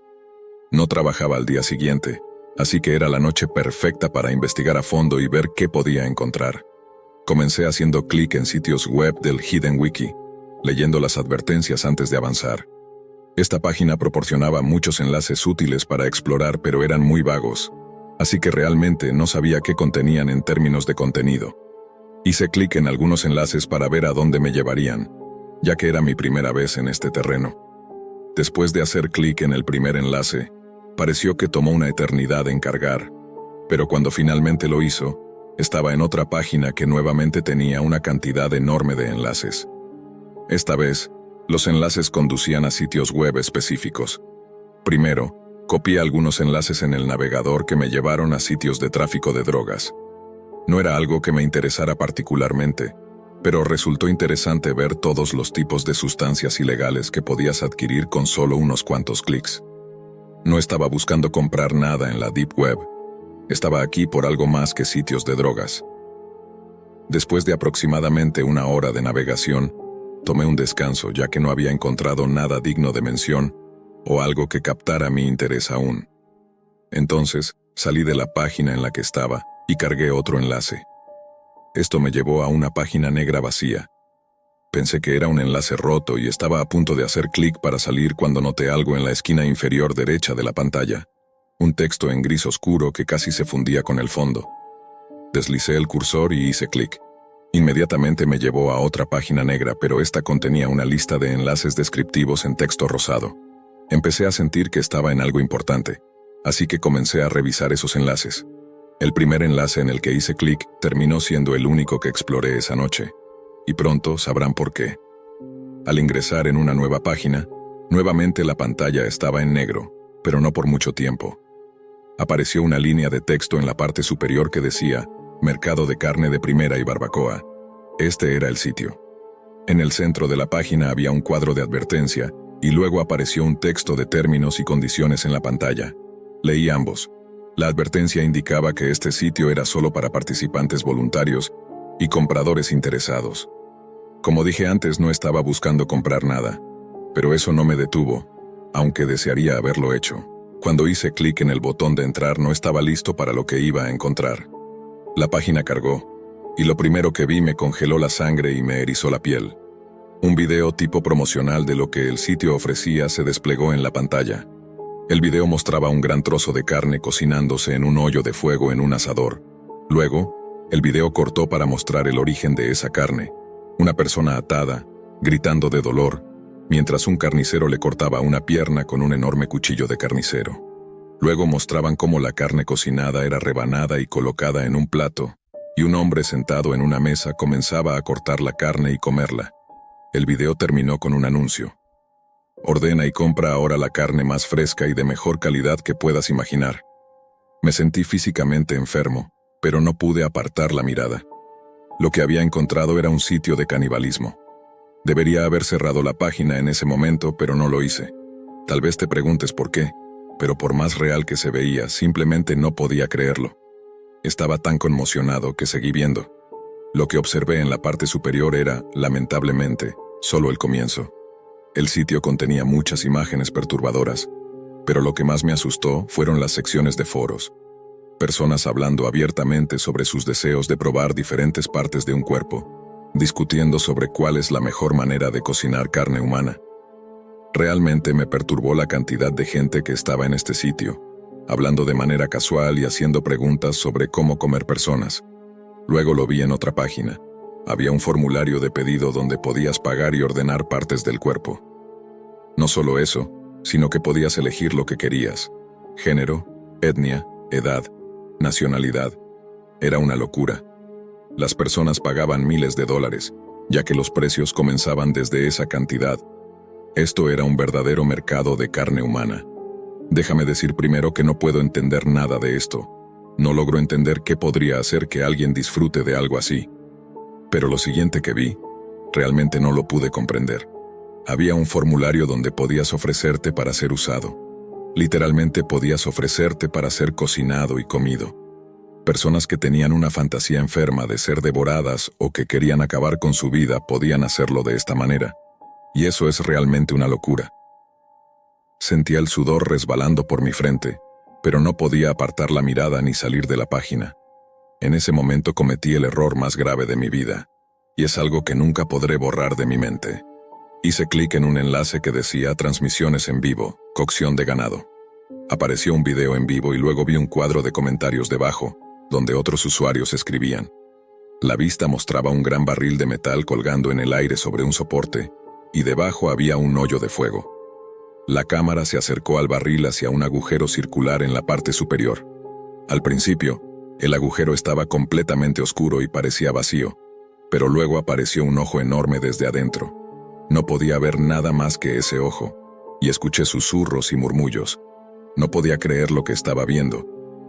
No trabajaba al día siguiente, así que era la noche perfecta para investigar a fondo y ver qué podía encontrar. Comencé haciendo clic en sitios web del Hidden Wiki, leyendo las advertencias antes de avanzar. Esta página proporcionaba muchos enlaces útiles para explorar, pero eran muy vagos, así que realmente no sabía qué contenían en términos de contenido. Hice clic en algunos enlaces para ver a dónde me llevarían, ya que era mi primera vez en este terreno. Después de hacer clic en el primer enlace, pareció que tomó una eternidad en cargar, pero cuando finalmente lo hizo, estaba en otra página que nuevamente tenía una cantidad enorme de enlaces. Esta vez, los enlaces conducían a sitios web específicos. Primero, copié algunos enlaces en el navegador que me llevaron a sitios de tráfico de drogas. No era algo que me interesara particularmente, pero resultó interesante ver todos los tipos de sustancias ilegales que podías adquirir con solo unos cuantos clics. No estaba buscando comprar nada en la Deep Web. Estaba aquí por algo más que sitios de drogas. Después de aproximadamente una hora de navegación, tomé un descanso ya que no había encontrado nada digno de mención o algo que captara mi interés aún. Entonces, salí de la página en la que estaba y cargué otro enlace. Esto me llevó a una página negra vacía. Pensé que era un enlace roto y estaba a punto de hacer clic para salir cuando noté algo en la esquina inferior derecha de la pantalla. Un texto en gris oscuro que casi se fundía con el fondo. Deslicé el cursor y hice clic. Inmediatamente me llevó a otra página negra, pero esta contenía una lista de enlaces descriptivos en texto rosado. Empecé a sentir que estaba en algo importante, así que comencé a revisar esos enlaces. El primer enlace en el que hice clic terminó siendo el único que exploré esa noche, y pronto sabrán por qué. Al ingresar en una nueva página, nuevamente la pantalla estaba en negro, pero no por mucho tiempo. Apareció una línea de texto en la parte superior que decía Mercado de carne de primera y barbacoa. Este era el sitio. En el centro de la página había un cuadro de advertencia y luego apareció un texto de términos y condiciones en la pantalla. Leí ambos. La advertencia indicaba que este sitio era solo para participantes voluntarios y compradores interesados. Como dije antes, no estaba buscando comprar nada, pero eso no me detuvo, aunque desearía haberlo hecho. Cuando hice clic en el botón de entrar no estaba listo para lo que iba a encontrar. La página cargó, y lo primero que vi me congeló la sangre y me erizó la piel. Un video tipo promocional de lo que el sitio ofrecía se desplegó en la pantalla. El video mostraba un gran trozo de carne cocinándose en un hoyo de fuego en un asador. Luego, el video cortó para mostrar el origen de esa carne. Una persona atada, gritando de dolor, mientras un carnicero le cortaba una pierna con un enorme cuchillo de carnicero. Luego mostraban cómo la carne cocinada era rebanada y colocada en un plato, y un hombre sentado en una mesa comenzaba a cortar la carne y comerla. El video terminó con un anuncio. Ordena y compra ahora la carne más fresca y de mejor calidad que puedas imaginar. Me sentí físicamente enfermo, pero no pude apartar la mirada. Lo que había encontrado era un sitio de canibalismo. Debería haber cerrado la página en ese momento, pero no lo hice. Tal vez te preguntes por qué, pero por más real que se veía, simplemente no podía creerlo. Estaba tan conmocionado que seguí viendo. Lo que observé en la parte superior era, lamentablemente, solo el comienzo. El sitio contenía muchas imágenes perturbadoras, pero lo que más me asustó fueron las secciones de foros. Personas hablando abiertamente sobre sus deseos de probar diferentes partes de un cuerpo, discutiendo sobre cuál es la mejor manera de cocinar carne humana. Realmente me perturbó la cantidad de gente que estaba en este sitio, hablando de manera casual y haciendo preguntas sobre cómo comer personas. Luego lo vi en otra página. Había un formulario de pedido donde podías pagar y ordenar partes del cuerpo. No solo eso, sino que podías elegir lo que querías. Género, etnia, edad, nacionalidad. Era una locura. Las personas pagaban miles de dólares, ya que los precios comenzaban desde esa cantidad. Esto era un verdadero mercado de carne humana. Déjame decir primero que no puedo entender nada de esto. No logro entender qué podría hacer que alguien disfrute de algo así. Pero lo siguiente que vi, realmente no lo pude comprender. Había un formulario donde podías ofrecerte para ser usado. Literalmente podías ofrecerte para ser cocinado y comido. Personas que tenían una fantasía enferma de ser devoradas o que querían acabar con su vida podían hacerlo de esta manera. Y eso es realmente una locura. Sentía el sudor resbalando por mi frente, pero no podía apartar la mirada ni salir de la página. En ese momento cometí el error más grave de mi vida, y es algo que nunca podré borrar de mi mente. Hice clic en un enlace que decía transmisiones en vivo, cocción de ganado. Apareció un video en vivo y luego vi un cuadro de comentarios debajo, donde otros usuarios escribían. La vista mostraba un gran barril de metal colgando en el aire sobre un soporte, y debajo había un hoyo de fuego. La cámara se acercó al barril hacia un agujero circular en la parte superior. Al principio, el agujero estaba completamente oscuro y parecía vacío, pero luego apareció un ojo enorme desde adentro. No podía ver nada más que ese ojo, y escuché susurros y murmullos. No podía creer lo que estaba viendo,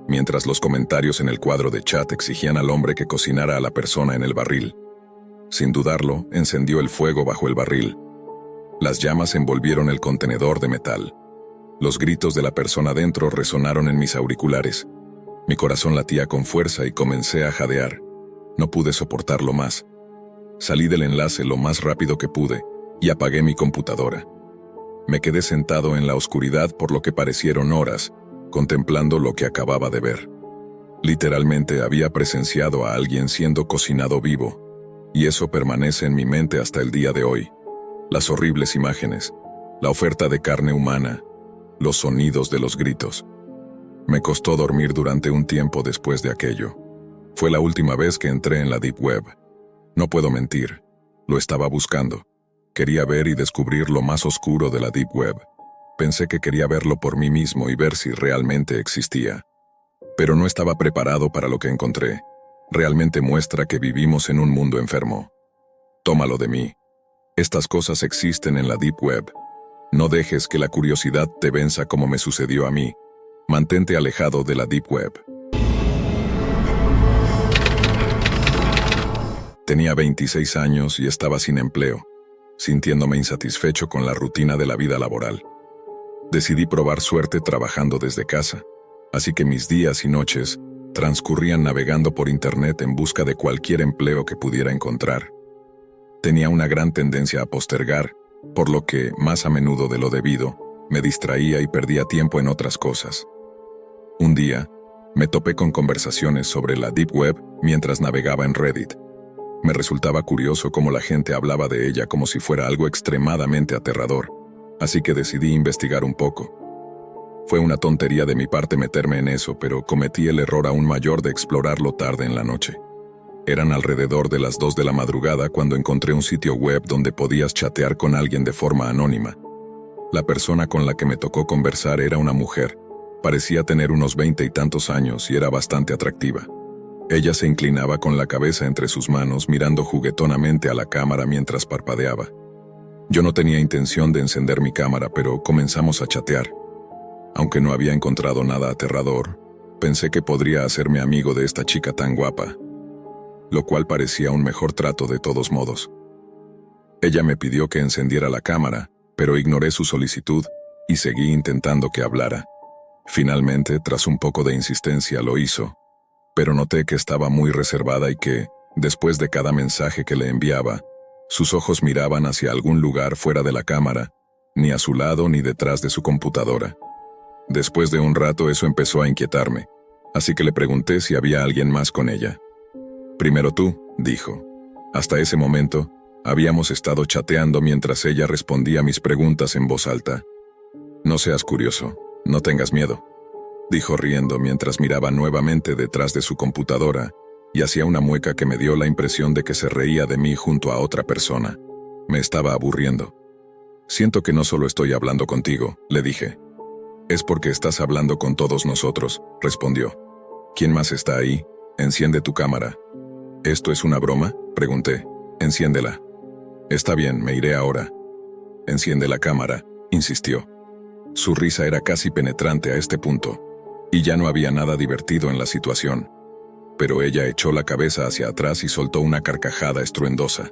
mientras los comentarios en el cuadro de chat exigían al hombre que cocinara a la persona en el barril. Sin dudarlo, encendió el fuego bajo el barril. Las llamas envolvieron el contenedor de metal. Los gritos de la persona dentro resonaron en mis auriculares. Mi corazón latía con fuerza y comencé a jadear. No pude soportarlo más. Salí del enlace lo más rápido que pude y apagué mi computadora. Me quedé sentado en la oscuridad por lo que parecieron horas, contemplando lo que acababa de ver. Literalmente había presenciado a alguien siendo cocinado vivo, y eso permanece en mi mente hasta el día de hoy. Las horribles imágenes, la oferta de carne humana, los sonidos de los gritos. Me costó dormir durante un tiempo después de aquello. Fue la última vez que entré en la Deep Web. No puedo mentir, lo estaba buscando. Quería ver y descubrir lo más oscuro de la Deep Web. Pensé que quería verlo por mí mismo y ver si realmente existía. Pero no estaba preparado para lo que encontré. Realmente muestra que vivimos en un mundo enfermo. Tómalo de mí. Estas cosas existen en la Deep Web. No dejes que la curiosidad te venza como me sucedió a mí. Mantente alejado de la Deep Web. Tenía 26 años y estaba sin empleo, sintiéndome insatisfecho con la rutina de la vida laboral. Decidí probar suerte trabajando desde casa, así que mis días y noches transcurrían navegando por internet en busca de cualquier empleo que pudiera encontrar. Tenía una gran tendencia a postergar, por lo que, más a menudo de lo debido, me distraía y perdía tiempo en otras cosas. Un día, me topé con conversaciones sobre la Deep Web mientras navegaba en Reddit. Me resultaba curioso cómo la gente hablaba de ella como si fuera algo extremadamente aterrador, así que decidí investigar un poco. Fue una tontería de mi parte meterme en eso, pero cometí el error aún mayor de explorarlo tarde en la noche. Eran alrededor de las 2 de la madrugada cuando encontré un sitio web donde podías chatear con alguien de forma anónima. La persona con la que me tocó conversar era una mujer. Parecía tener unos 20 y tantos años y era bastante atractiva. Ella se inclinaba con la cabeza entre sus manos mirando juguetonamente a la cámara mientras parpadeaba. Yo no tenía intención de encender mi cámara, pero comenzamos a chatear. Aunque no había encontrado nada aterrador, pensé que podría hacerme amigo de esta chica tan guapa, lo cual parecía un mejor trato de todos modos. Ella me pidió que encendiera la cámara, pero ignoré su solicitud y seguí intentando que hablara. Finalmente, tras un poco de insistencia, lo hizo, pero noté que estaba muy reservada y que, después de cada mensaje que le enviaba, sus ojos miraban hacia algún lugar fuera de la cámara, ni a su lado ni detrás de su computadora. Después de un rato eso empezó a inquietarme, así que le pregunté si había alguien más con ella. «Primero tú», dijo. Hasta ese momento, habíamos estado chateando mientras ella respondía mis preguntas en voz alta. «No seas curioso, no tengas miedo», dijo riendo mientras miraba nuevamente detrás de su computadora y hacía una mueca que me dio la impresión de que se reía de mí junto a otra persona. Me estaba aburriendo. «Siento que no solo estoy hablando contigo», le dije. «Es porque estás hablando con todos nosotros», respondió. «¿Quién más está ahí? Enciende tu cámara». «¿Esto es una broma?», pregunté. «Enciéndela». «Está bien, me iré ahora». «Enciende la cámara», insistió. Su risa era casi penetrante a este punto, y ya no había nada divertido en la situación. Pero ella echó la cabeza hacia atrás y soltó una carcajada estruendosa.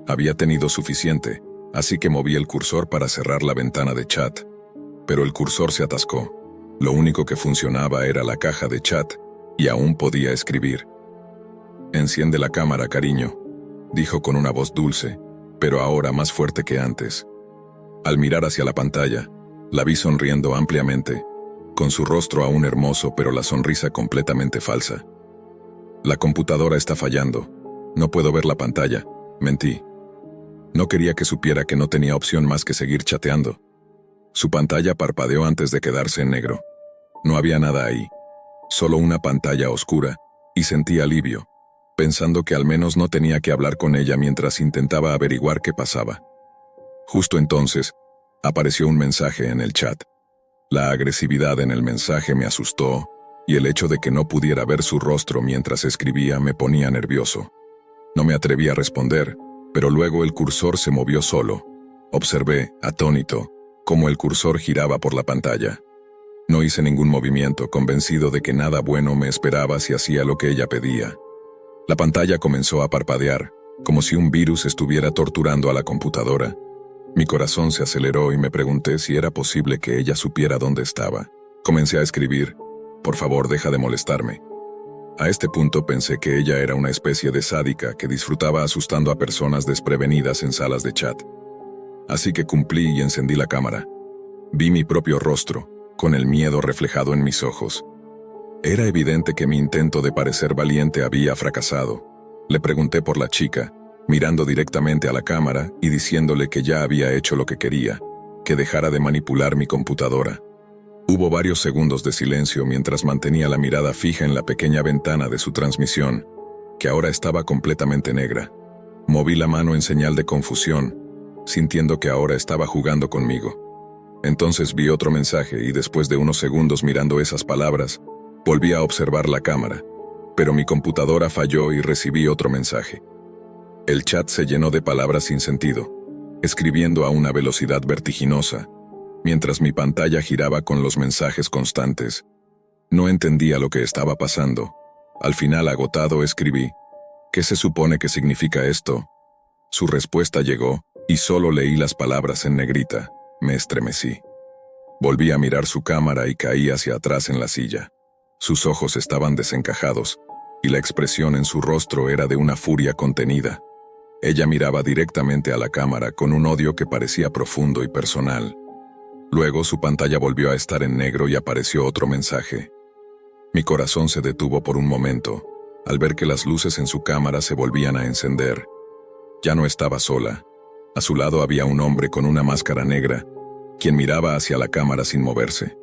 Había tenido suficiente, así que moví el cursor para cerrar la ventana de chat. Pero el cursor se atascó. Lo único que funcionaba era la caja de chat, y aún podía escribir. «Enciende la cámara, cariño», dijo con una voz dulce, pero ahora más fuerte que antes. Al mirar hacia la pantalla, la vi sonriendo ampliamente, con su rostro aún hermoso pero la sonrisa completamente falsa. «La computadora está fallando. No puedo ver la pantalla», mentí. No quería que supiera que no tenía opción más que seguir chateando. Su pantalla parpadeó antes de quedarse en negro. No había nada ahí, solo una pantalla oscura, y sentí alivio, pensando que al menos no tenía que hablar con ella mientras intentaba averiguar qué pasaba. Justo entonces, apareció un mensaje en el chat. La agresividad en el mensaje me asustó, y el hecho de que no pudiera ver su rostro mientras escribía me ponía nervioso. No me atreví a responder, pero luego el cursor se movió solo. Observé, atónito, cómo el cursor giraba por la pantalla. No hice ningún movimiento, convencido de que nada bueno me esperaba si hacía lo que ella pedía. La pantalla comenzó a parpadear, como si un virus estuviera torturando a la computadora. Mi corazón se aceleró y me pregunté si era posible que ella supiera dónde estaba. Comencé a escribir: por favor, deja de molestarme. A este punto pensé que ella era una especie de sádica que disfrutaba asustando a personas desprevenidas en salas de chat. Así que cumplí y encendí la cámara. Vi mi propio rostro, con el miedo reflejado en mis ojos. Era evidente que mi intento de parecer valiente había fracasado. Le pregunté por la chica, mirando directamente a la cámara y diciéndole que ya había hecho lo que quería, que dejara de manipular mi computadora. Hubo varios segundos de silencio mientras mantenía la mirada fija en la pequeña ventana de su transmisión, que ahora estaba completamente negra. Moví la mano en señal de confusión, sintiendo que ahora estaba jugando conmigo. Entonces vi otro mensaje y después de unos segundos mirando esas palabras, volví a observar la cámara, pero mi computadora falló y recibí otro mensaje. El chat se llenó de palabras sin sentido, escribiendo a una velocidad vertiginosa, mientras mi pantalla giraba con los mensajes constantes. No entendía lo que estaba pasando. Al final, agotado, escribí: ¿qué se supone que significa esto? Su respuesta llegó, y solo leí las palabras en negrita. Me estremecí. Volví a mirar su cámara y caí hacia atrás en la silla. Sus ojos estaban desencajados, y la expresión en su rostro era de una furia contenida. Ella miraba directamente a la cámara con un odio que parecía profundo y personal. Luego su pantalla volvió a estar en negro y apareció otro mensaje. Mi corazón se detuvo por un momento, al ver que las luces en su cámara se volvían a encender. Ya no estaba sola. A su lado había un hombre con una máscara negra, quien miraba hacia la cámara sin moverse.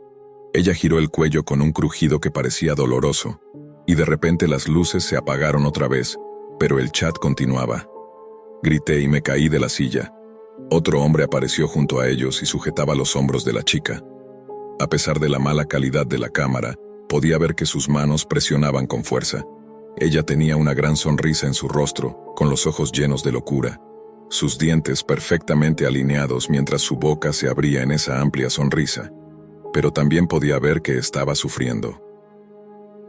Ella giró el cuello con un crujido que parecía doloroso, y de repente las luces se apagaron otra vez, pero el chat continuaba. Grité y me caí de la silla. Otro hombre apareció junto a ellos y sujetaba los hombros de la chica. A pesar de la mala calidad de la cámara, podía ver que sus manos presionaban con fuerza. Ella tenía una gran sonrisa en su rostro, con los ojos llenos de locura. Sus dientes perfectamente alineados mientras su boca se abría en esa amplia sonrisa. Pero también podía ver que estaba sufriendo.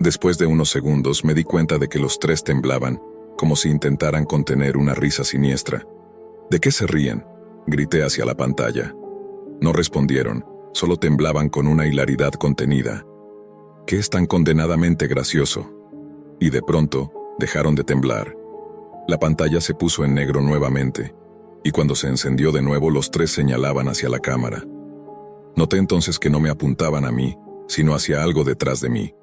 Después de unos segundos me di cuenta de que los tres temblaban, como si intentaran contener una risa siniestra. ¿De qué se ríen?, grité hacia la pantalla. No respondieron, solo temblaban con una hilaridad contenida. ¿Qué es tan condenadamente gracioso? Y de pronto, dejaron de temblar. La pantalla se puso en negro nuevamente, y cuando se encendió de nuevo los tres señalaban hacia la cámara. Noté entonces que no me apuntaban a mí, sino hacia algo detrás de mí.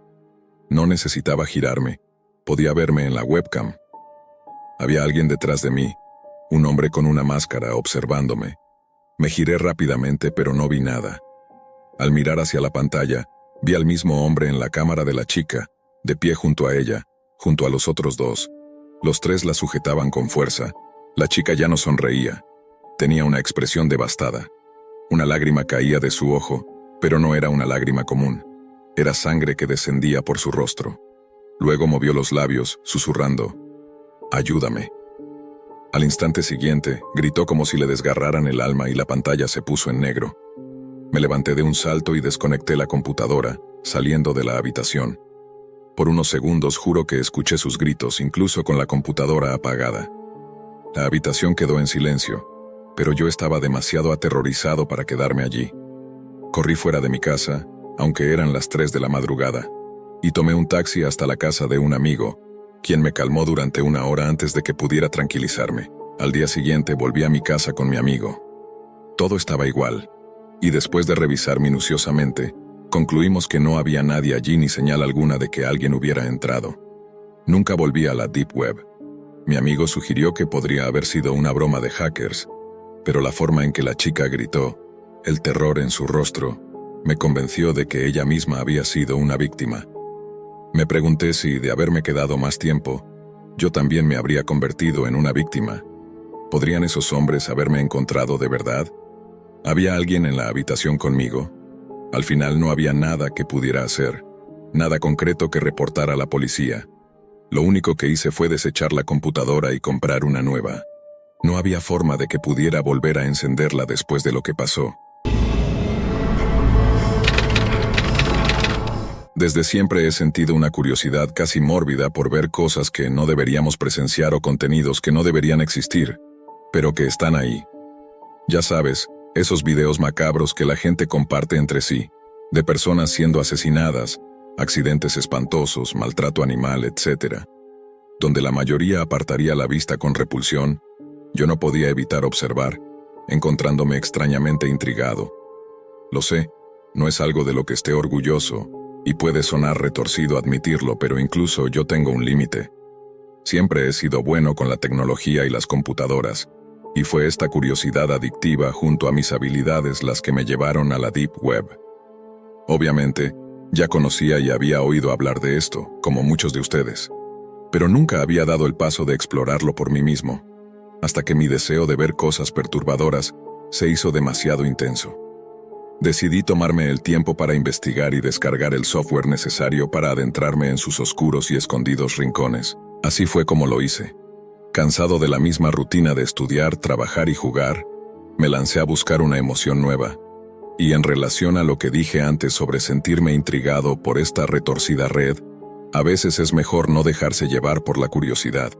No necesitaba girarme, podía verme en la webcam. Había alguien detrás de mí, un hombre con una máscara observándome. Me giré rápidamente pero no vi nada. Al mirar hacia la pantalla, vi al mismo hombre en la cámara de la chica, de pie junto a ella, junto a los otros dos. Los tres la sujetaban con fuerza. La chica ya no sonreía. Tenía una expresión devastada. Una lágrima caía de su ojo, pero no era una lágrima común. Era sangre que descendía por su rostro. Luego movió los labios, susurrando: «Ayúdame». Al instante siguiente, gritó como si le desgarraran el alma y la pantalla se puso en negro. Me levanté de un salto y desconecté la computadora, saliendo de la habitación. Por unos segundos juro que escuché sus gritos, incluso con la computadora apagada. La habitación quedó en silencio, pero yo estaba demasiado aterrorizado para quedarme allí. Corrí fuera de mi casa, aunque eran las 3 de la madrugada, y tomé un taxi hasta la casa de un amigo, quien me calmó durante 1 hora antes de que pudiera tranquilizarme. Al día siguiente volví a mi casa con mi amigo. Todo estaba igual, y después de revisar minuciosamente, concluimos que no había nadie allí ni señal alguna de que alguien hubiera entrado. Nunca volví a la Deep Web. Mi amigo sugirió que podría haber sido una broma de hackers, pero la forma en que la chica gritó, el terror en su rostro, me convenció de que ella misma había sido una víctima. Me pregunté si, de haberme quedado más tiempo, yo también me habría convertido en una víctima. ¿Podrían esos hombres haberme encontrado de verdad? ¿Había alguien en la habitación conmigo? Al final no había nada que pudiera hacer, nada concreto que reportar a la policía. Lo único que hice fue desechar la computadora y comprar una nueva. No había forma de que pudiera volver a encenderla después de lo que pasó. Desde siempre he sentido una curiosidad casi mórbida por ver cosas que no deberíamos presenciar o contenidos que no deberían existir, pero que están ahí. Ya sabes, esos videos macabros que la gente comparte entre sí, de personas siendo asesinadas, accidentes espantosos, maltrato animal, etc., donde la mayoría apartaría la vista con repulsión, yo no podía evitar observar, encontrándome extrañamente intrigado. Lo sé, no es algo de lo que esté orgulloso, y puede sonar retorcido admitirlo, pero incluso yo tengo un límite. Siempre he sido bueno con la tecnología y las computadoras, y fue esta curiosidad adictiva junto a mis habilidades las que me llevaron a la Deep Web. Obviamente, ya conocía y había oído hablar de esto, como muchos de ustedes, pero nunca había dado el paso de explorarlo por mí mismo, hasta que mi deseo de ver cosas perturbadoras se hizo demasiado intenso. Decidí tomarme el tiempo para investigar y descargar el software necesario para adentrarme en sus oscuros y escondidos rincones. Así fue como lo hice. Cansado de la misma rutina de estudiar, trabajar y jugar, me lancé a buscar una emoción nueva. Y en relación a lo que dije antes sobre sentirme intrigado por esta retorcida red, a veces es mejor no dejarse llevar por la curiosidad.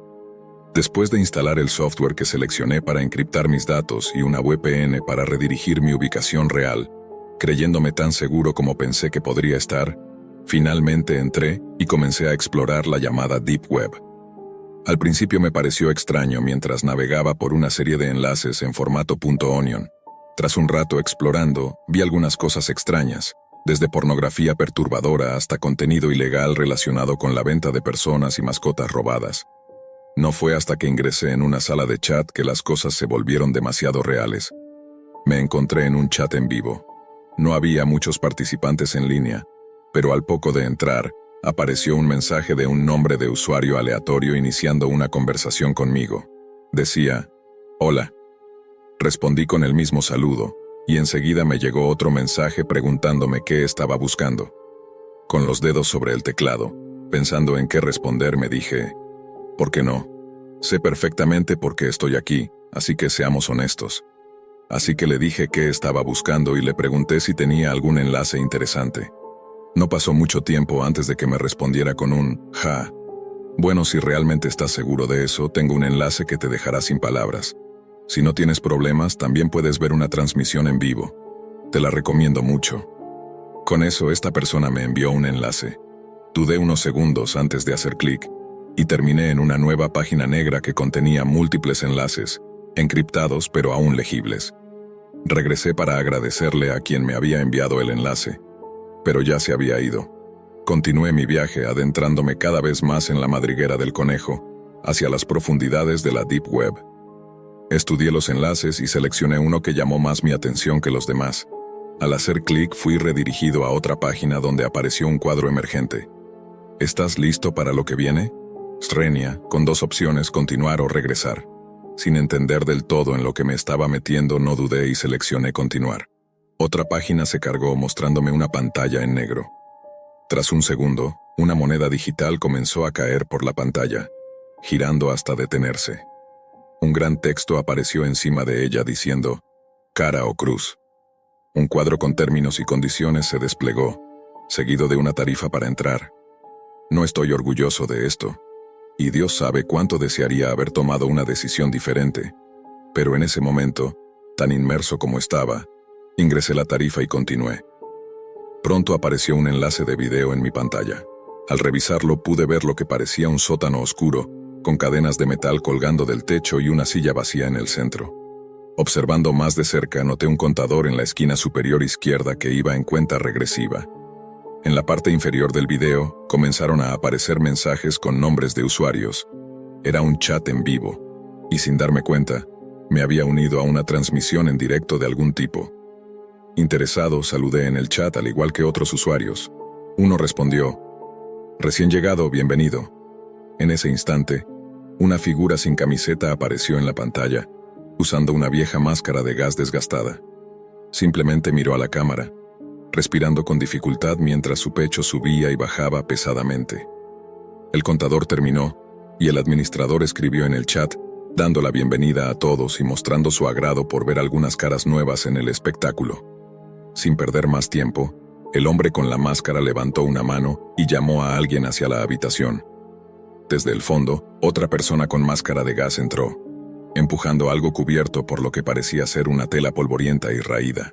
Después de instalar el software que seleccioné para encriptar mis datos y una VPN para redirigir mi ubicación real, creyéndome tan seguro como pensé que podría estar, finalmente entré y comencé a explorar la llamada Deep Web. Al principio me pareció extraño mientras navegaba por una serie de enlaces en formato .onion. Tras un rato explorando, vi algunas cosas extrañas, desde pornografía perturbadora hasta contenido ilegal relacionado con la venta de personas y mascotas robadas. No fue hasta que ingresé en una sala de chat que las cosas se volvieron demasiado reales. Me encontré en un chat en vivo. No había muchos participantes en línea, pero al poco de entrar, apareció un mensaje de un nombre de usuario aleatorio iniciando una conversación conmigo. Decía, «Hola». Respondí con el mismo saludo, y enseguida me llegó otro mensaje preguntándome qué estaba buscando. Con los dedos sobre el teclado, pensando en qué responder, me dije, «¿Por qué no? Sé perfectamente por qué estoy aquí, así que seamos honestos». Así que le dije qué estaba buscando y le pregunté si tenía algún enlace interesante. No pasó mucho tiempo antes de que me respondiera con un «ja». Bueno, si realmente estás seguro de eso, tengo un enlace que te dejará sin palabras. Si no tienes problemas, también puedes ver una transmisión en vivo. Te la recomiendo mucho. Con eso, esta persona me envió un enlace. Dudé unos segundos antes de hacer clic, y terminé en una nueva página negra que contenía múltiples enlaces, encriptados pero aún legibles. Regresé para agradecerle a quien me había enviado el enlace, pero ya se había ido. Continué mi viaje adentrándome cada vez más en la madriguera del conejo, hacia las profundidades de la Deep Web. Estudié los enlaces y seleccioné uno que llamó más mi atención que los demás. Al hacer clic fui redirigido a otra página donde apareció un cuadro emergente. ¿Estás listo para lo que viene? Srenia, con dos opciones, continuar o regresar. Sin entender del todo en lo que me estaba metiendo, no dudé y seleccioné continuar. Otra página se cargó mostrándome una pantalla en negro. Tras un segundo, una moneda digital comenzó a caer por la pantalla, girando hasta detenerse. Un gran texto apareció encima de ella diciendo, cara o cruz. Un cuadro con términos y condiciones se desplegó, seguido de una tarifa para entrar. No estoy orgulloso de esto, y Dios sabe cuánto desearía haber tomado una decisión diferente, pero en ese momento, tan inmerso como estaba, ingresé la tarifa y continué. Pronto apareció un enlace de video en mi pantalla. Al revisarlo pude ver lo que parecía un sótano oscuro, con cadenas de metal colgando del techo y una silla vacía en el centro. Observando más de cerca noté un contador en la esquina superior izquierda que iba en cuenta regresiva. En la parte inferior del video comenzaron a aparecer mensajes con nombres de usuarios. Era un chat en vivo, y sin darme cuenta, me había unido a una transmisión en directo de algún tipo. Interesado, saludé en el chat al igual que otros usuarios. Uno respondió: «Recién llegado, bienvenido». En ese instante, una figura sin camiseta apareció en la pantalla, usando una vieja máscara de gas desgastada. Simplemente miró a la cámara, respirando con dificultad mientras su pecho subía y bajaba pesadamente. El contador terminó, y el administrador escribió en el chat, dando la bienvenida a todos y mostrando su agrado por ver algunas caras nuevas en el espectáculo. Sin perder más tiempo, el hombre con la máscara levantó una mano y llamó a alguien hacia la habitación. Desde el fondo, otra persona con máscara de gas entró, empujando algo cubierto por lo que parecía ser una tela polvorienta y raída.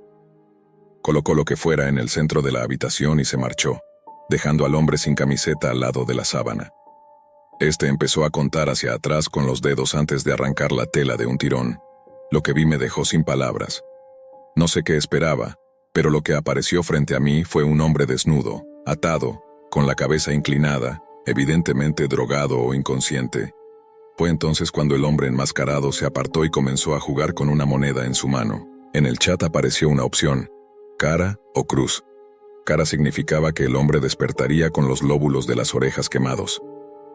Colocó lo que fuera en el centro de la habitación y se marchó, dejando al hombre sin camiseta al lado de la sábana. Este empezó a contar hacia atrás con los dedos antes de arrancar la tela de un tirón. Lo que vi me dejó sin palabras. No sé qué esperaba, pero lo que apareció frente a mí fue un hombre desnudo, atado, con la cabeza inclinada, evidentemente drogado o inconsciente. Fue entonces cuando el hombre enmascarado se apartó y comenzó a jugar con una moneda en su mano. En el chat apareció una opción: cara o cruz. Cara significaba que el hombre despertaría con los lóbulos de las orejas quemados.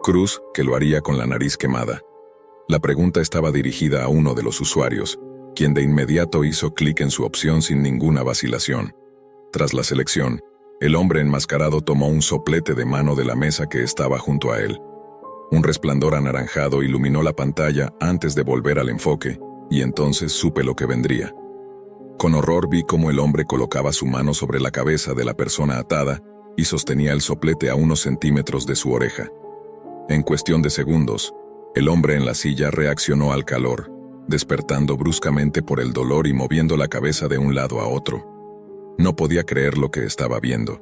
Cruz, que lo haría con la nariz quemada. La pregunta estaba dirigida a uno de los usuarios, quien de inmediato hizo clic en su opción sin ninguna vacilación. Tras la selección, el hombre enmascarado tomó un soplete de mano de la mesa que estaba junto a él. Un resplandor anaranjado iluminó la pantalla antes de volver al enfoque, y entonces supe lo que vendría. Con horror vi cómo el hombre colocaba su mano sobre la cabeza de la persona atada y sostenía el soplete a unos centímetros de su oreja. En cuestión de segundos, el hombre en la silla reaccionó al calor, despertando bruscamente por el dolor y moviendo la cabeza de un lado a otro. No podía creer lo que estaba viendo.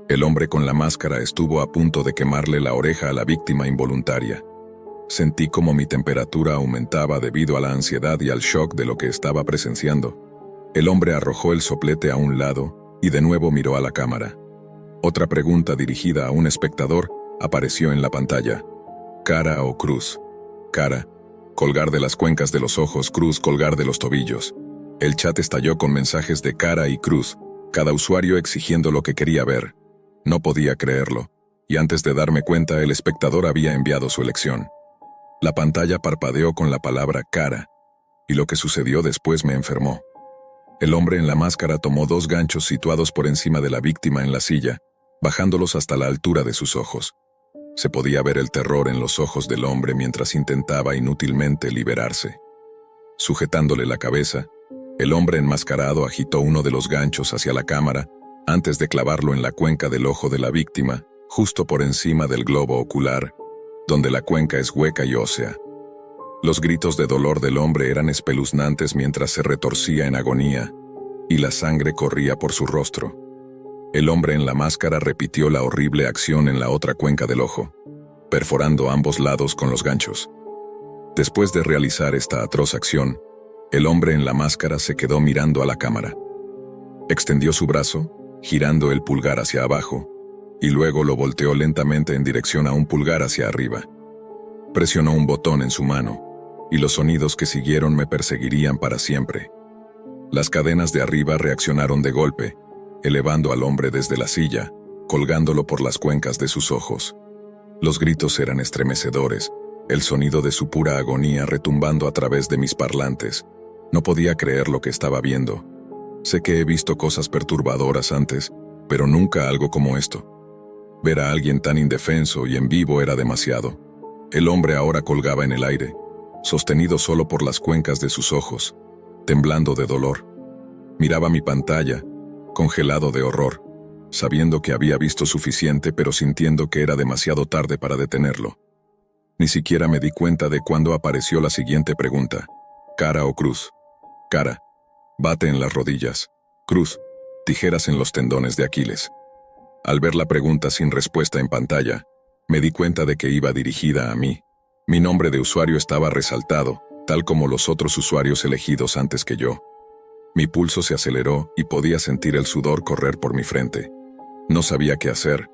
El hombre con la máscara estuvo a punto de quemarle la oreja a la víctima involuntaria. Sentí como mi temperatura aumentaba debido a la ansiedad y al shock de lo que estaba presenciando. El hombre arrojó el soplete a un lado y de nuevo miró a la cámara. Otra pregunta dirigida a un espectador apareció en la pantalla: cara o cruz. Cara, colgar de las cuencas de los ojos; cruz, colgar de los tobillos. El chat estalló con mensajes de cara y cruz, cada usuario exigiendo lo que quería ver. No podía creerlo, y antes de darme cuenta el espectador había enviado su elección. La pantalla parpadeó con la palabra cara, y lo que sucedió después me enfermó. El hombre en la máscara tomó 2 ganchos situados por encima de la víctima en la silla, bajándolos hasta la altura de sus ojos. Se podía ver el terror en los ojos del hombre mientras intentaba inútilmente liberarse. Sujetándole la cabeza, el hombre enmascarado agitó uno de los ganchos hacia la cámara antes de clavarlo en la cuenca del ojo de la víctima, justo por encima del globo ocular, donde la cuenca es hueca y ósea. Los gritos de dolor del hombre eran espeluznantes mientras se retorcía en agonía, y la sangre corría por su rostro. El hombre en la máscara repitió la horrible acción en la otra cuenca del ojo, perforando ambos lados con los ganchos. Después de realizar esta atroz acción, el hombre en la máscara se quedó mirando a la cámara. Extendió su brazo, girando el pulgar hacia abajo, y luego lo volteó lentamente en dirección a un pulgar hacia arriba. Presionó un botón en su mano, y los sonidos que siguieron me perseguirían para siempre. Las cadenas de arriba reaccionaron de golpe, elevando al hombre desde la silla, colgándolo por las cuencas de sus ojos. Los gritos eran estremecedores, el sonido de su pura agonía retumbando a través de mis parlantes. No podía creer lo que estaba viendo. Sé que he visto cosas perturbadoras antes, pero nunca algo como esto. Ver a alguien tan indefenso y en vivo era demasiado. El hombre ahora colgaba en el aire, sostenido solo por las cuencas de sus ojos, temblando de dolor. Miraba mi pantalla, congelado de horror, sabiendo que había visto suficiente pero sintiendo que era demasiado tarde para detenerlo. Ni siquiera me di cuenta de cuándo apareció la siguiente pregunta: ¿cara o cruz? Cara. Bate en las rodillas. Cruz. Tijeras en los tendones de Aquiles. Al ver la pregunta sin respuesta en pantalla, me di cuenta de que iba dirigida a mí. Mi nombre de usuario estaba resaltado, tal como los otros usuarios elegidos antes que yo. Mi pulso se aceleró y podía sentir el sudor correr por mi frente. No sabía qué hacer.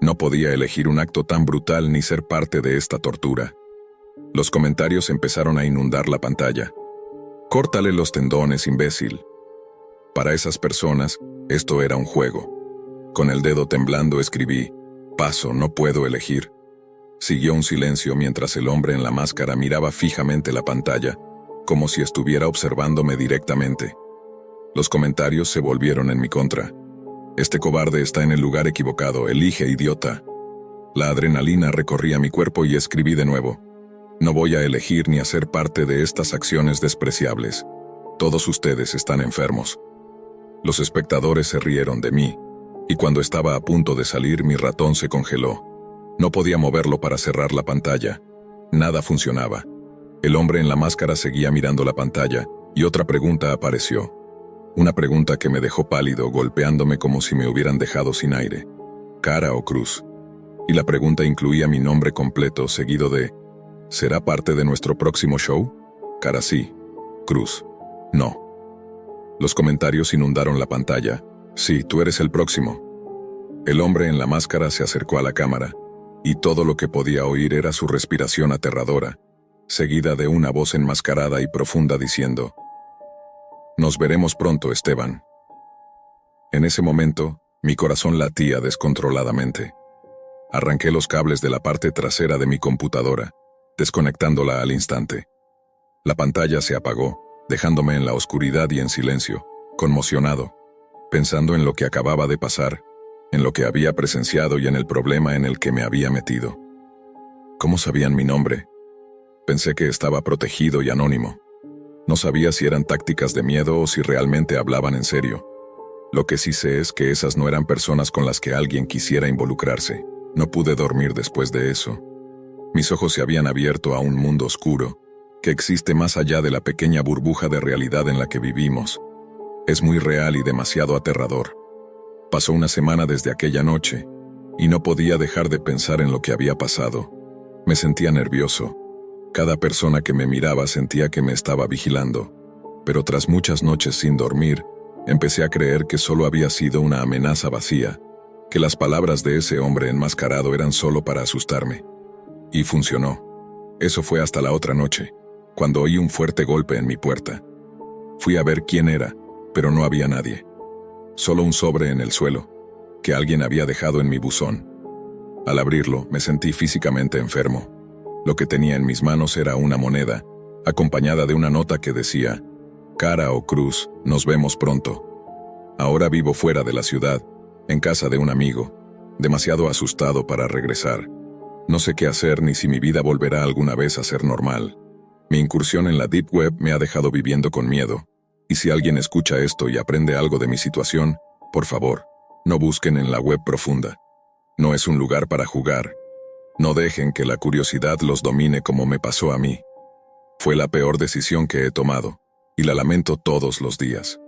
No podía elegir un acto tan brutal ni ser parte de esta tortura. Los comentarios empezaron a inundar la pantalla. Córtale los tendones, imbécil. Para esas personas, esto era un juego. Con el dedo temblando escribí, paso, no puedo elegir. Siguió un silencio mientras el hombre en la máscara miraba fijamente la pantalla, como si estuviera observándome directamente. Los comentarios se volvieron en mi contra. Este cobarde está en el lugar equivocado, elige, idiota. La adrenalina recorría mi cuerpo y escribí de nuevo. No voy a elegir ni a ser parte de estas acciones despreciables. Todos ustedes están enfermos. Los espectadores se rieron de mí, y cuando estaba a punto de salir mi ratón se congeló. No podía moverlo para cerrar la pantalla. Nada funcionaba. El hombre en la máscara seguía mirando la pantalla, y otra pregunta apareció. Una pregunta que me dejó pálido, golpeándome como si me hubieran dejado sin aire. ¿Cara o cruz? Y la pregunta incluía mi nombre completo, seguido de ¿será parte de nuestro próximo show? Cara sí. Cruz. No. Los comentarios inundaron la pantalla. Sí, tú eres el próximo. El hombre en la máscara se acercó a la cámara, y todo lo que podía oír era su respiración aterradora, seguida de una voz enmascarada y profunda diciendo: «Nos veremos pronto, Esteban». En ese momento, mi corazón latía descontroladamente. Arranqué los cables de la parte trasera de mi computadora, desconectándola al instante. La pantalla se apagó, dejándome en la oscuridad y en silencio, conmocionado, pensando en lo que acababa de pasar, en lo que había presenciado y en el problema en el que me había metido. ¿Cómo sabían mi nombre? Pensé que estaba protegido y anónimo. No sabía si eran tácticas de miedo o si realmente hablaban en serio. Lo que sí sé es que esas no eran personas con las que alguien quisiera involucrarse. No pude dormir después de eso. Mis ojos se habían abierto a un mundo oscuro, que existe más allá de la pequeña burbuja de realidad en la que vivimos. Es muy real y demasiado aterrador. Pasó una semana desde aquella noche, y no podía dejar de pensar en lo que había pasado. Me sentía nervioso. Cada persona que me miraba sentía que me estaba vigilando. Pero tras muchas noches sin dormir, empecé a creer que solo había sido una amenaza vacía, que las palabras de ese hombre enmascarado eran solo para asustarme. Y funcionó. Eso fue hasta la otra noche, cuando oí un fuerte golpe en mi puerta. Fui a ver quién era, pero no había nadie. Solo un sobre en el suelo, que alguien había dejado en mi buzón. Al abrirlo, me sentí físicamente enfermo. Lo que tenía en mis manos era una moneda, acompañada de una nota que decía: «Cara o cruz, nos vemos pronto». Ahora vivo fuera de la ciudad, en casa de un amigo, demasiado asustado para regresar. No sé qué hacer ni si mi vida volverá alguna vez a ser normal. Mi incursión en la Deep Web me ha dejado viviendo con miedo. Y si alguien escucha esto y aprende algo de mi situación, por favor, no busquen en la web profunda. No es un lugar para jugar. No dejen que la curiosidad los domine como me pasó a mí. Fue la peor decisión que he tomado, y la lamento todos los días.